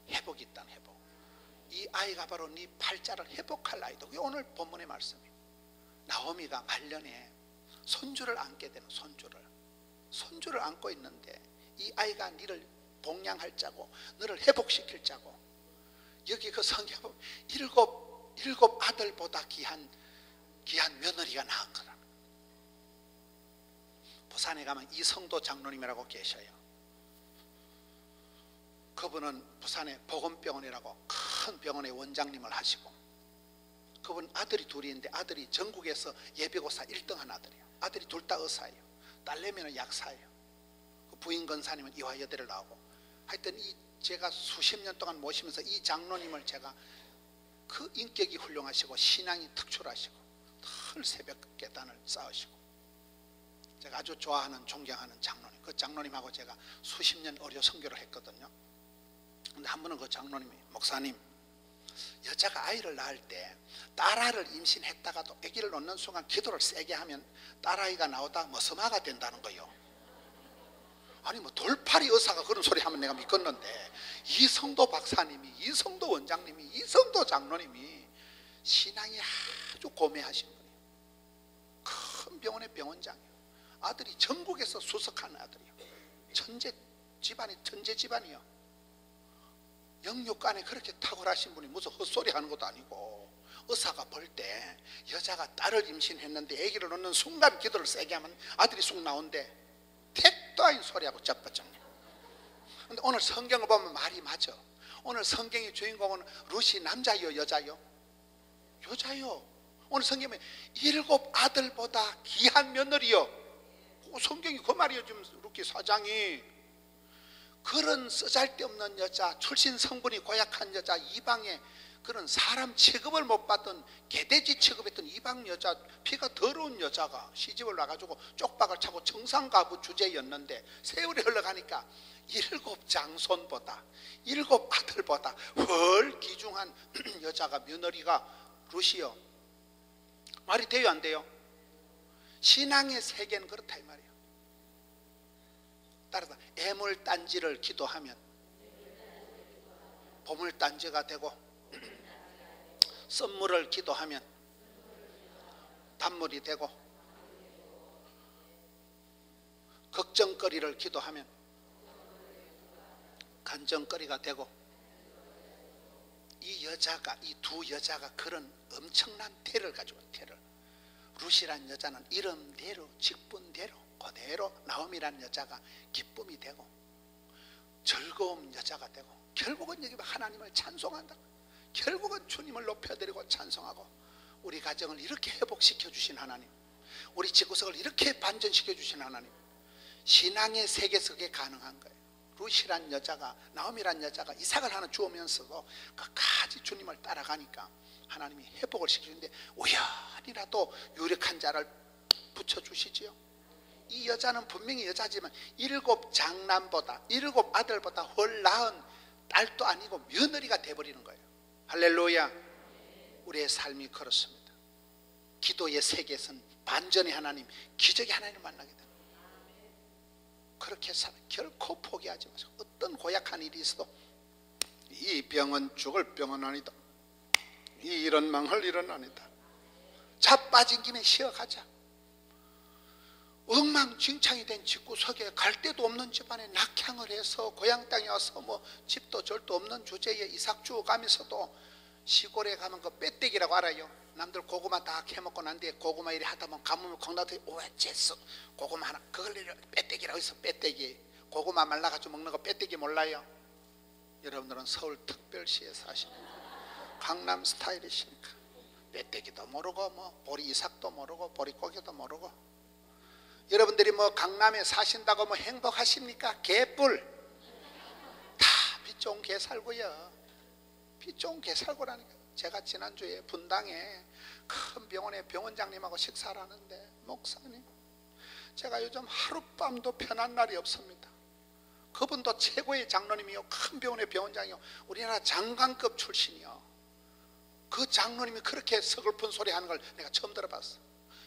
회복이 있다는 회복. 이 아이가 바로 네 팔자를 회복할 아이다. 그게 오늘 본문의 말씀이에요. 나오미가 말년에 손주를 안게 되는, 손주를 안고 있는데 이 아이가 너를 봉양할 자고 너를 회복시킬 자고, 여기 그 성경에 보면 일곱 아들보다 귀한 며느리가 낳은 거라. 부산에 가면 이성도 장로님이라고 계셔요. 그분은 부산에 보건병원이라고 큰 병원의 원장님을 하시고, 그분 아들이 둘이 있는데 아들이 전국에서 예비고사 1등한 아들이에요. 아들이 둘 다 의사예요. 딸내미는 약사예요. 그 부인 권사님은 이화여대를 나오고. 하여튼 제가 수십 년 동안 모시면서 이 장로님을 제가, 그 인격이 훌륭하시고 신앙이 특출하시고 늘 새벽 계단을 쌓으시고, 제가 아주 좋아하는 존경하는 장로님, 그 장로님하고 제가 수십 년 의료 선교를 했거든요. 근데 한 번은 그 장로님이, 목사님, 여자가 아이를 낳을 때 딸아이를 임신했다가도 아기를 놓는 순간 기도를 세게 하면 딸아이가 나오다 머스마가 된다는 거예요. 아니 뭐 돌팔이 의사가 그런 소리 하면 내가 믿겠는데, 이성도 박사님이, 이성도 원장님이, 이성도 장로님이 신앙이 아주 고매하신 분이에요. 큰 병원의 병원장이에요. 아들이 전국에서 수석하는 아들이에요. 천재 집안이요. 영육간에 그렇게 탁월하신 분이 무슨 헛소리 하는 것도 아니고, 의사가 볼 때 여자가 딸을 임신했는데 아기를 놓는 순간 기도를 세게 하면 아들이 쑥 나온대. 택도 아닌 소리하고 쩌빠쩍네. 근데 오늘 성경을 보면 말이 맞아. 오늘 성경의 주인공은 룻이 남자요 여자요? 여자요. 오늘 성경에 7 아들보다 귀한 며느리요. 성경이 그 말이에요. 지금 룻기 4장이. 그런 쓰잘데없는 여자, 출신 성분이 고약한 여자, 이방의 그런 사람 취급을 못 받던 개돼지 취급했던 이방 여자, 피가 더러운 여자가 시집을 와가지고 쪽박을 차고 정상가부 주제였는데, 세월이 흘러가니까 7 장손보다 7 아들보다 훨 귀중한 여자가, 며느리가 룻이요. 말이 돼요 안 돼요? 신앙의 세계는 그렇다 이 말이에요. 따라서 애물단지를 기도하면 보물단지가 되고, 선물을 기도하면 단물이 되고, 걱정거리를 기도하면 간정거리가 되고, 이 두 여자가 그런 엄청난 태를 가지고, 태를. 룻이란 여자는 이름대로 직분대로 그대로 나오미라는 여자가 기쁨이 되고 즐거운 여자가 되고, 결국은 여기 하나님을 찬송한다. 결국은 주님을 높여드리고 찬송하고, 우리 가정을 이렇게 회복시켜 주신 하나님, 우리 집구석을 이렇게 반전시켜 주신 하나님, 신앙의 세계에서 그게 가능한 거예요. 룻이란 여자가, 나오미란 여자가 이삭을 하나 주오면서도 끝까지 주님을 따라가니까 하나님이 회복을 시키는데, 우연이라도 유력한 자를 붙여주시지요. 이 여자는 분명히 여자지만 7 장남보다 7 아들보다 훨 나은 딸도 아니고 며느리가 돼버리는 거예요. 할렐루야. 우리의 삶이 그렇습니다. 기도의 세계에서는 반전의 하나님, 기적의 하나님을 만나게 됩니다. 그렇게 살아 결코 포기하지 마세요. 어떤 고약한 일이 있어도 이 병은 죽을 병은 아니다, 이 일은 망할 일은 아니다, 자빠진 김에 쉬어가자. 엉망진창이 된 집구석에 갈 데도 없는 집안에 낙향을 해서 고향 땅에 와서 뭐 집도 절도 없는 주제에 이삭 주워 가면서도, 시골에 가면 그 빼떼기라고 알아요? 남들 고구마 다 캐먹고 난 뒤에 고구마 일이 하다 보면 가뭄을 콩나듯이 오해째서 고구마 하나, 그걸 빼떼기라고 해서, 빼떼기, 고구마 말라가지고 먹는 거 빼떼기 몰라요? 여러분들은 서울특별시에 사시는 강남 스타일이시니까 빼떼기도 모르고 뭐 보리 이삭도 모르고 보리고기도 모르고. 여러분들이 뭐 강남에 사신다고 뭐 행복하십니까? 개뿔. 다 빚 좋은 개 살고요. 빚 좋은 개 살고라니까. 제가 지난주에 분당에 큰 병원에 병원장님하고 식사를 하는데, 목사님, 제가 요즘 하룻밤도 편한 날이 없습니다. 그분도 최고의 장로님이요, 큰 병원의 병원장이요, 우리나라 장관급 출신이요. 그 장로님이 그렇게 서글픈 소리 하는 걸 내가 처음 들어봤어.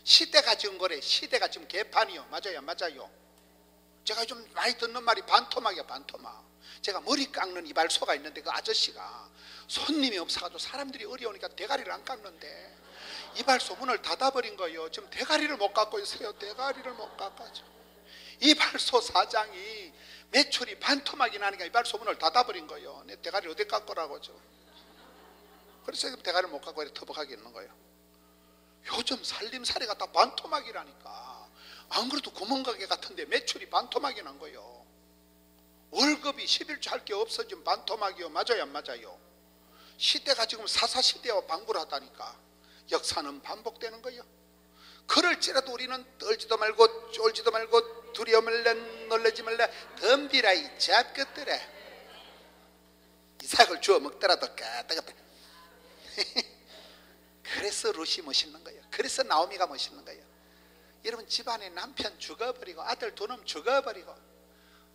시대가 지은 거래. 시대가 지금 개판이요. 맞아요, 맞아요. 제가 좀 많이 듣는 말이 반토막이야, 반토막. 제가 머리 깎는 이발소가 있는데 그 아저씨가 손님이 없어가지고 사람들이 어려우니까 대가리를 안 깎는데 이발소 문을 닫아버린 거예요. 지금 대가리를 못 깎고 있어요. 대가리를 못 깎아죠. 이발소 사장이 매출이 반토막이 나니까 이발소 문을 닫아버린 거예요. 내 대가리를 어디 깎으라고 죠. 그래서 지금 대가리를 못 깎고 이렇게 터벅하게 있는 거예요. 요즘 살림살이가 다 반토막이라니까. 안 그래도 구멍가게 같은데 매출이 반토막이 난 거예요. 월급이 11조 할 게 없어지면 반토막이요. 맞아요, 안 맞아요? 시대가 지금 사사시대와 방구를 하다니까. 역사는 반복되는 거예요. 그럴지라도 우리는 떨지도 말고 쫄지도 말고 두려워 말래 놀라지 말래 덤비라 이 잡것들아. 이삭을 주워 먹더라도 까딱까딱. 그래서 룻이 멋있는 거예요. 그래서 나오미가 멋있는 거예요. 여러분, 집안에 남편 죽어버리고 아들 두 놈 죽어버리고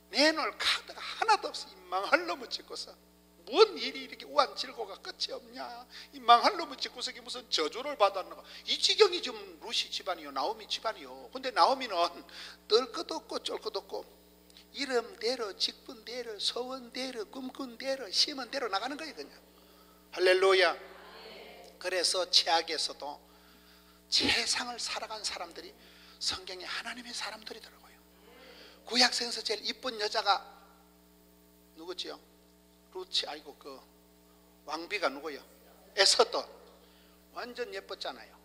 내놓을 카드가 하나도 없어. 이 망할 놈을 짓고서 뭔 일이 이렇게 우한질고가 끝이 없냐. 이 망할 놈을 짓고서 무슨 저주를 받았는가. 이 지경이 지금 룻이 집안이요, 나오미 집안이요. 근데 나오미는 뜰 것도 없고 쫄 것도 없고 이름대로 직분대로 소원대로 꿈꾼대로 심은 대로 나가는 거예요, 그냥. 할렐루야. 그래서 최악에서도 세상을 살아간 사람들이 성경에 하나님의 사람들이더라고요. 구약성에서 제일 이쁜 여자가 누구지요? 루치. 아이고, 그 왕비가 누구요? 에스더. 완전 예뻤잖아요.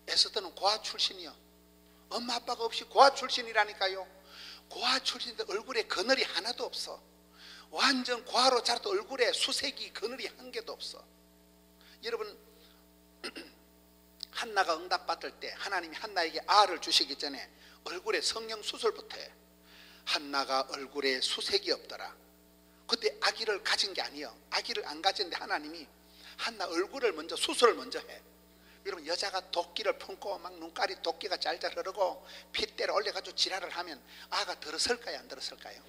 에스더는 고아 출신이요. 엄마 아빠가 없이 고아 출신이라니까요. 고아 출신인데 얼굴에 그늘이 하나도 없어. 완전 고아로 자라도 얼굴에 수색이 그늘이 한 개도 없어. 여러분, 한나가 응답받을 때 하나님이 한나에게 아를 주시기 전에 얼굴에 성령 수술부터 해. 한나가 얼굴에 수색이 없더라. 그때 아기를 가진 게 아니에요. 아기를 안 가졌는데 하나님이 한나 얼굴을 먼저 수술을 먼저 해. 여러분, 여자가 도끼를 품고 막 눈깔이 도끼가 짤짤 흐르고 핏대를 올려가지고 지랄을 하면 아가 들었을까요, 안 들었을까요?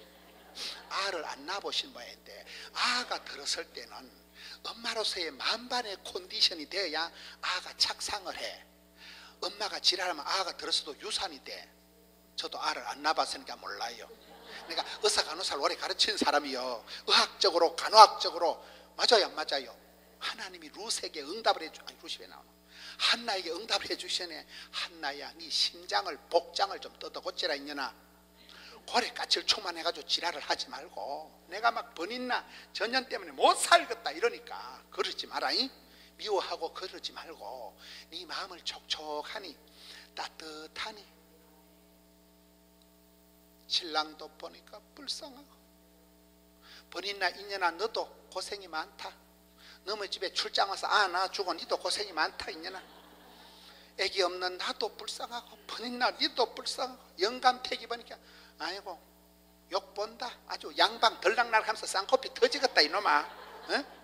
아를 안 낳아보신 모양인데 아가 들었을 때는 엄마로서의 만반의 컨디션이 되어야 아가 착상을 해. 엄마가 지랄하면 아가 들었어도 유산이 돼. 저도 아를 안 낳아봤으니까 몰라요. 그러니까 의사 간호사를 오래 가르친 사람이요, 의학적으로 간호학적으로 맞아요, 안 맞아요? 하나님이 룻에게 응답을 해주, 아니 룻이 왜 나오나? 한나에게 응답을 해주시네. 한나야, 네 심장을 복장을 좀 뜯어 고치라 있냐나. 고래 까칠 충만해가지고 지랄을 하지 말고 내가 막 번인나 전년 때문에 못 살겠다 이러니까 그러지 마라잉. 미워하고 그러지 말고 네 마음을 촉촉하니 따뜻하니. 신랑도 보니까 불쌍하고 번인나 이년아 너도 고생이 많다. 너무 집에 출장 와서 아 나 죽어 니도 고생이 많다. 이년아 애기 없는 나도 불쌍하고 번인나 니도 불쌍하고 영감택이 보니까 아이고 욕 본다. 아주 양방 덜락날하면서 쌍코피 터지겠다 이놈아. 어?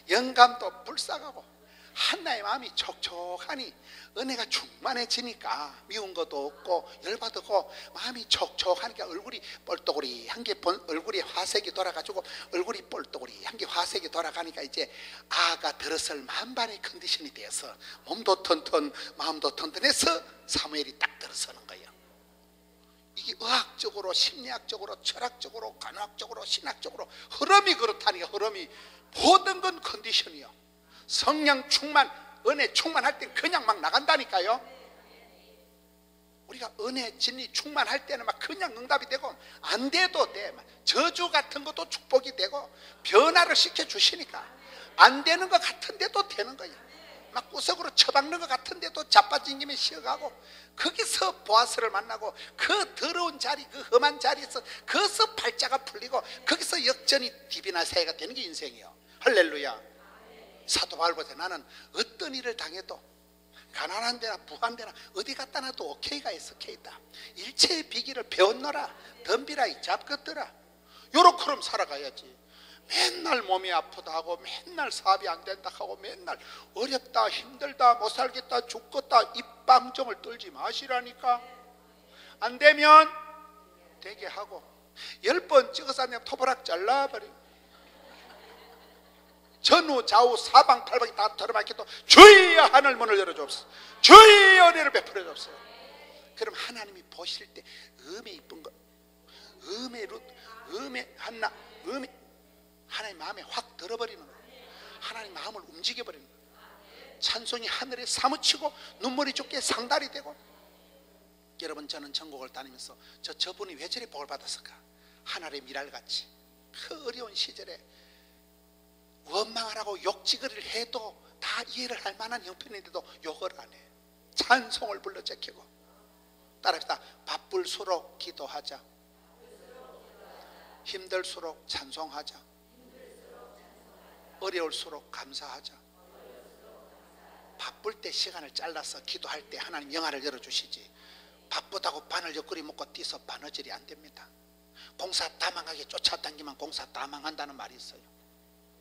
영감도 불쌍하고 한나의 마음이 촉촉하니 은혜가 충만해지니까 미운 것도 없고 열받고 마음이 촉촉하니까 얼굴이 뻘떡우리 한 게 얼굴이 화색이 돌아가지고 얼굴이 뻘떡우리 한 게 화색이 돌아가니까 이제 아가 들었을 만반의 컨디션이 되어서 몸도 튼튼 마음도 튼튼해서 사무엘이 딱 들어서는 거예요. 이게 의학적으로 심리학적으로 철학적으로 간호학적으로 신학적으로 흐름이 그렇다니까. 흐름이 모든 건 컨디션이요. 성령 충만 은혜 충만할 땐 그냥 막 나간다니까요. 우리가 은혜 진리 충만할 때는 막 그냥 응답이 되고 안 돼도 돼. 저주 같은 것도 축복이 되고 변화를 시켜주시니까 안 되는 것 같은데도 되는 거예요. 막 구석으로 처박는 것 같은데도 자빠진 김에 쉬어가고 거기서 보아스를 만나고 그 더러운 자리 그 험한 자리에서 거기서 팔자가 풀리고 거기서 역전이 디비나 새해가 되는 게 인생이에요. 할렐루야. 사도 바울보다 나는 어떤 일을 당해도 가난한 데나 부한 데나 어디 갖다 놔도 오케이가 있어. 오케이다. 일체의 비기를 배웠노라. 덤비라 이 잡것들아. 요렇게럼 살아가야지. 맨날 몸이 아프다 하고 맨날 사업이 안 된다 하고 맨날 어렵다 힘들다 못 살겠다 죽겠다 입방정을 떨지 마시라니까. 안 되면 되게 하고 10번 찍어서 안 되면 토보락 잘라버리고 전후 좌우 사방 팔방이 다 털어막혀도 주여 하늘 문을 열어주옵소서. 주여 은혜를 베풀어 주옵소서. 그럼 하나님이 보실 때 음에 이쁜 거 음의 한나, 하나님 마음에 확 들어버리는 거예요. 하나님 마음을 움직여버리는 거예요. 찬송이 하늘에 사무치고 눈물이 좁게 상달이 되고. 여러분, 저는 전국을 다니면서 저분이 왜 저리 복을 받았을까? 하늘의 미랄같이 그 어려운 시절에 원망을 하고 욕지거리를 해도 다 이해를 할 만한 형편인데도 욕을 안 해. 찬송을 불러 제키고. 따라합시다. 바쁠수록 기도하자. 힘들수록 찬송하자. 어려울수록 감사하자. 바쁠 때 시간을 잘라서 기도할 때 하나님 영화를 열어주시지, 바쁘다고 바늘 옆구리 먹고 뛰서 바느질이 안 됩니다. 공사 다 망하게 쫓아당기면 공사 다 망한다는 말이 있어요.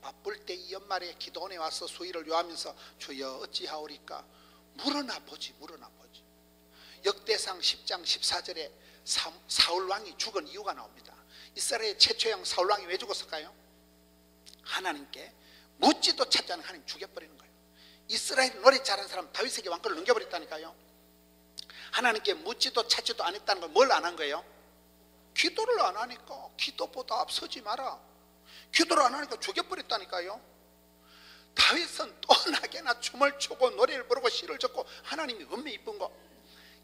바쁠 때 이 연말에 기도원에 와서 수의를 요하면서 주여 어찌하오리까 물어나 보지. 역대상 10장 14절에 사울왕이 죽은 이유가 나옵니다. 이스라엘 최초형 사울왕이 왜 죽었을까요? 하나님께 묻지도 찾지 않은 하나님 죽여버리는 거예요. 이스라엘 노래 잘하는 사람 다윗에게 왕권을 넘겨버렸다니까요. 하나님께 묻지도 찾지도 않았다는 걸 뭘 안 한 거예요? 기도를 안 하니까. 기도보다 앞서지 마라. 기도를 안 하니까 죽여버렸다니까요. 다윗은 떠나게나 춤을 추고 노래를 부르고 시를 적고 하나님이 얼마나 이쁜 거.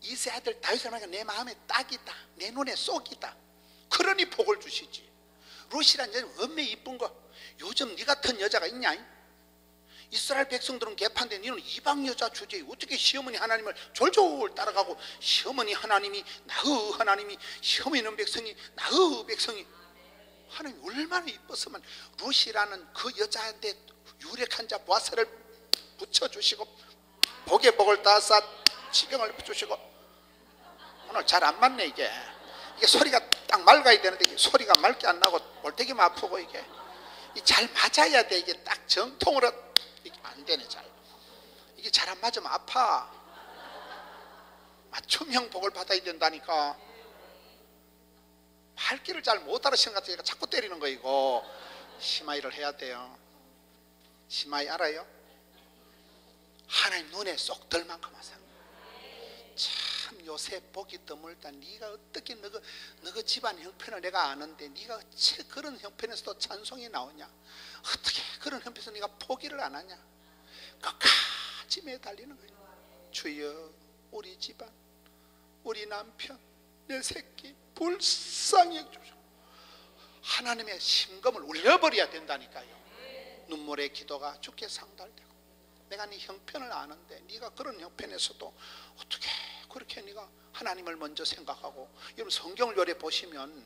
이세 아들 다윗을 하니까 내 마음에 딱이다, 내 눈에 쏙이다, 그러니 복을 주시지. 룻이란 여자는 얼마나 이쁜 거. 요즘 네 같은 여자가 있냐? 이스라엘 백성들은 개판데 너는 이방 여자 주제에 어떻게 시어머니 하나님을 졸졸 따라가고, 시어머니 하나님이 나의 하나님이, 시어머니는 백성이 나의 백성이. 하나님 얼마나 이뻤으면 룻이라는 그 여자한테 유력한 자 보아스를 붙여주시고 복의 복을 따사 지경을 주시고. 오늘 잘 안 맞네. 이게 소리가 딱 맑아야 되는데 소리가 맑게 안 나고 볼때기만 아프고 이게 잘 맞아야 돼. 이게 딱 정통으로 이게 안 되네. 잘 이게 잘 안 맞으면 아파. 맞춤형 복을 받아야 된다니까. 말귀를 잘 못 알아시는 것 같으니까 자꾸 때리는 거. 이거 시마이를 해야 돼요. 시마이 알아요? 하나님 눈에 쏙 들 만큼 하세요. 참 요새 복이 드물다. 네가 어떻게 너그 집안 형편을 내가 아는데 네가 어째 그런 형편에서도 찬송이 나오냐? 어떻게 그런 형편에서 네가 포기를 안 하냐? 끝까지 매달리는 거예요. 주여 우리 집안, 우리 남편, 내 새끼 불쌍히 해주셔. 하나님의 심금을 울려버려야 된다니까요. 눈물의 기도가 주께 상달되고. 내가 네 형편을 아는데 네가 그런 형편에서도 어떻게 그렇게 네가 하나님을 먼저 생각하고. 여러분 성경을 요래 보시면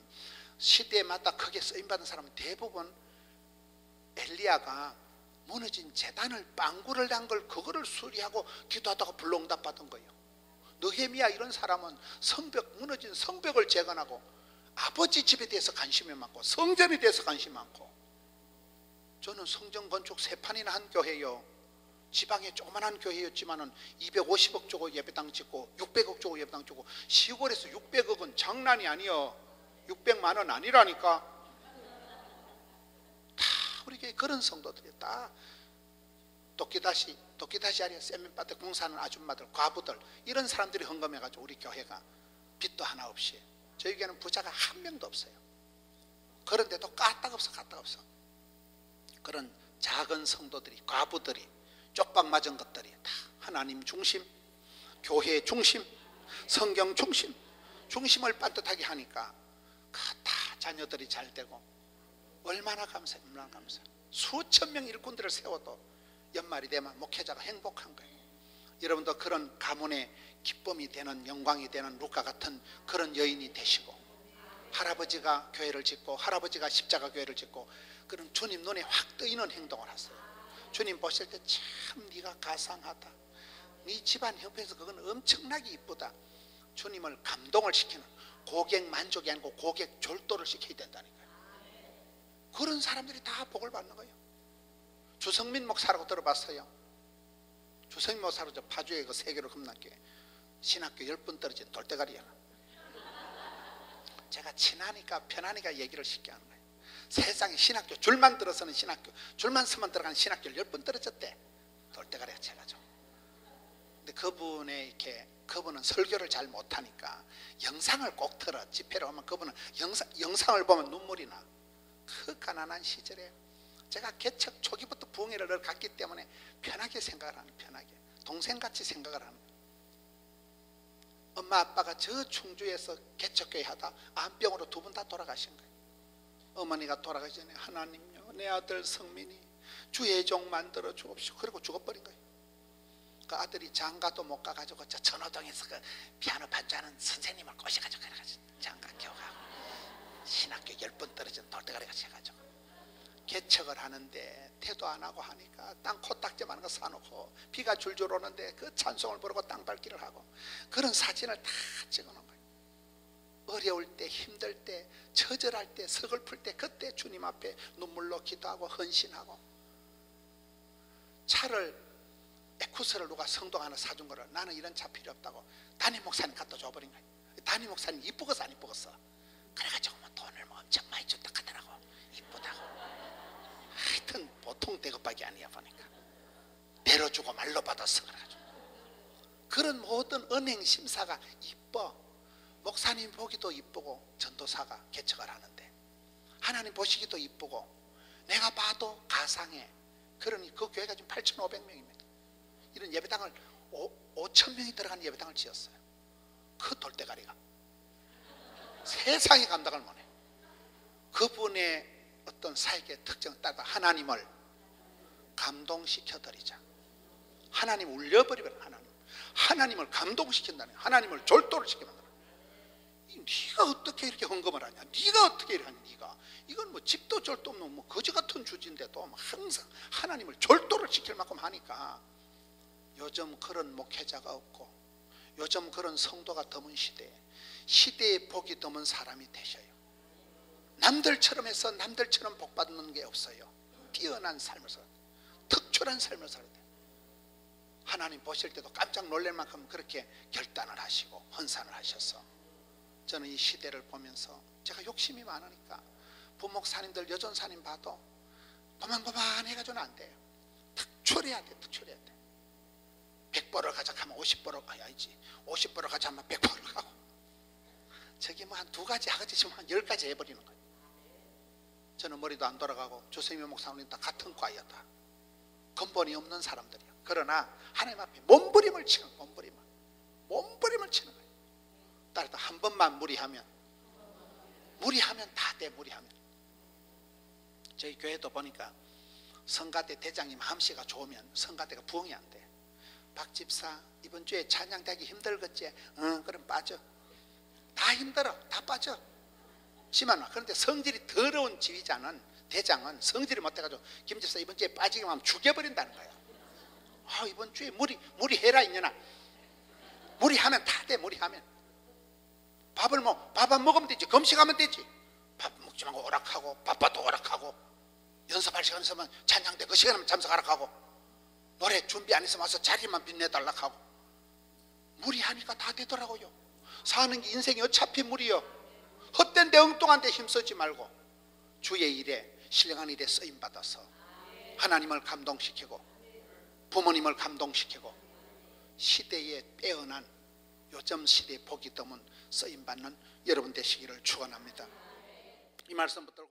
시대마다 크게 쓰임받은 사람은 대부분 엘리야가 무너진 제단을 빵구를 난 걸 그거를 수리하고 기도하다가 불응답 받은 거예요. 느헤미야 이런 사람은 성벽, 무너진 성벽을 재건하고 아버지 집에 대해서 관심이 많고 성전에 대해서 관심이 많고. 저는 성전 건축 3판이나 한 교회요. 지방에 조그만한 교회였지만은 250억 주고 예배당 짓고 600억 주고 예배당 주고. 시골에서 600억은 장난이 아니여. 600만 원 아니라니까. 다 우리 교회 그런 성도들이 다 도끼다시 아니야 세면바닥 공사하는 아줌마들, 과부들, 이런 사람들이 헌금해가지고 우리 교회가 빚도 하나 없이. 저희 교회는 부자가 한 명도 없어요. 그런데도 까딱없어. 그런 작은 성도들이, 과부들이, 쪽박 맞은 것들이 다 하나님 중심, 교회 중심, 성경 중심, 중심을 반듯하게 하니까 다 자녀들이 잘 되고. 얼마나 감사해. 얼마나 감사해. 수천 명 일꾼들을 세워도 연말이 되면 목회자가 행복한 거예요. 여러분도 그런 가문의 기쁨이 되는, 영광이 되는 룻과 같은 그런 여인이 되시고, 할아버지가 교회를 짓고 할아버지가 십자가 교회를 짓고 그런 주님 눈에 확 뜨이는 행동을 하세요. 주님 보실 때 참 네가 가상하다, 네 집안 형편에서 그건 엄청나게 이쁘다. 주님을 감동을 시키는, 고객 만족이 아니고 고객 졸도를 시켜야 된다니까요. 그런 사람들이 다 복을 받는 거예요. 주성민 목사라고 들어봤어요? 주성민 목사로 저 파주에 그 세계로 겁나게 신학교 10분 떨어진 돌대가리야. 제가 친하니까 편하니까 얘기를 쉽게 하는 거예요. 세상에 신학교 줄만 들어서는 신학교, 줄만 서만 들어가는 신학교를 10분 떨어졌대. 돌대가리가 쳐가지고. 근데 그분의 이렇게 그분은 설교를 잘 못하니까 영상을 꼭 틀어. 집회를 오면 그분은 영상을 보면 눈물이 나. 그 가난한 시절에 제가 개척 초기부터 부흥회를 늘 갔기 때문에 편하게 생각을 하는, 편하게 동생같이 생각을 하는. 엄마 아빠가 저 충주에서 개척교회 하다 암병으로 두 분 다 돌아가신 거예요. 어머니가 돌아가기 전에 하나님요, 내 아들 성민이 주의 종 만들어 주옵시오. 그리고 죽어버린 거예요. 그 아들이 장가도 못 가가지고 저 전호동에서 그 피아노 반주하는 선생님을 꼬셔가지고 그래가지고 장가 교가고 신학교 10번 떨어진 돌대가리 같이 해가지고 개척을 하는데 태도 안 하고 하니까 땅 코딱지만 거 사놓고 비가 줄줄 오는데 그 찬송을 부르고 땅 밟기를 하고 그런 사진을 다 찍어놓은 거예요. 어려울 때, 힘들 때, 처절할 때, 서글플 때 그때 주님 앞에 눈물로 기도하고 헌신하고. 차를 에쿠스를 누가 성도가 하나 사준 거를 나는 이런 차 필요 없다고 담임 목사님 갖다 줘버린 거예요. 담임 목사님 이쁘겠어 안 이쁘겠어? 그래가지고 뭐 돈을 뭐 엄청 많이 줬다 하더라고. 이쁘다고. 하여튼 보통 대접박이 아니야 보니까. 내려주고 말로 받았어. 그래가지고 그런 모든 은행 심사가 이뻐. 목사님 보기도 이쁘고 전도사가 개척을 하는데 하나님 보시기도 이쁘고 내가 봐도 가상해. 그러니 그 교회가 지금 8,500명입니다. 이런 예배당을 5,000명이 들어가는 예배당을 지었어요. 그 돌대가리가 세상에 감당을 못해. 그분의 어떤 사역의 특징을 따라 하나님을 감동시켜드리자. 하나님 울려버리면 하나님을 감동시킨다는, 하나님을 졸도를 시키면 네가 어떻게 이렇게 헌금을 하냐, 네가 어떻게 이렇게 하냐, 네가 이건 뭐 집도 절도 없는 뭐 거지 같은 주지인데도 항상 하나님을 졸도를 시킬 만큼 하니까 요즘 그런 목회자가 없고 요즘 그런 성도가 드문 시대에 복이 드문 사람이 되셔요. 남들처럼 해서 남들처럼 복 받는 게 없어요. 뛰어난 삶을 살아야 돼. 특출한 삶을 살아야 돼. 하나님 보실 때도 깜짝 놀랄 만큼 그렇게 결단을 하시고 헌산을 하셔서 저는 이 시대를 보면서 제가 욕심이 많으니까 부목사님들 여전사님 봐도 고만고만 해가지고는 안 돼요. 특출해야 돼. 특출해야 돼. 100벌을 가자 하면 50벌을 가야지. 50벌을 가자 하면 100벌을 가고 저기 뭐 한 두 가지 하겠지 지금 한 10가지 해버리는 거예요. 저는 머리도 안 돌아가고 조세미 목사님 다 같은 과였다. 근본이 없는 사람들이야. 그러나 하나님 앞에 몸부림을 치는 몸부림을 치는 거예요. 따라서 한 번만 무리하면 다 돼. 무리하면 저희 교회도 보니까 성가대 대장님 함씨가 좋으면 성가대가 부흥이 안 돼. 박 집사 이번 주에 찬양되기 힘들겠지? 그럼 빠져. 다 힘들어. 다 빠져. 심한. 그런데 성질이 더러운 지휘자는, 대장은 성질이 못해가지고 김 집사 이번 주에 빠지기만 하면 죽여버린다는 거야. 이번 주에 무리해라 이년아. 무리하면 다 돼. 무리하면 밥 안 먹으면 되지. 금식하면 되지. 밥 먹지 말고 오락하고 바빠도 오락하고 연습할 시간 있으면 찬양대 그 시간에만 참석하라 하고 노래 준비 안 했으면 와서 자리만 빛내달라 하고 무리하니까 다 되더라고요. 사는 게 인생이 어차피 무리요. 헛된 데 엉뚱한 데 힘쓰지 말고 주의 일에 신령한 일에 쓰임받아서 하나님을 감동시키고 부모님을 감동시키고 시대에 빼어난 요즘 시대에 복이 드문 쓰임받는 여러분 되시기를 축원합니다. 이 말씀 붙들고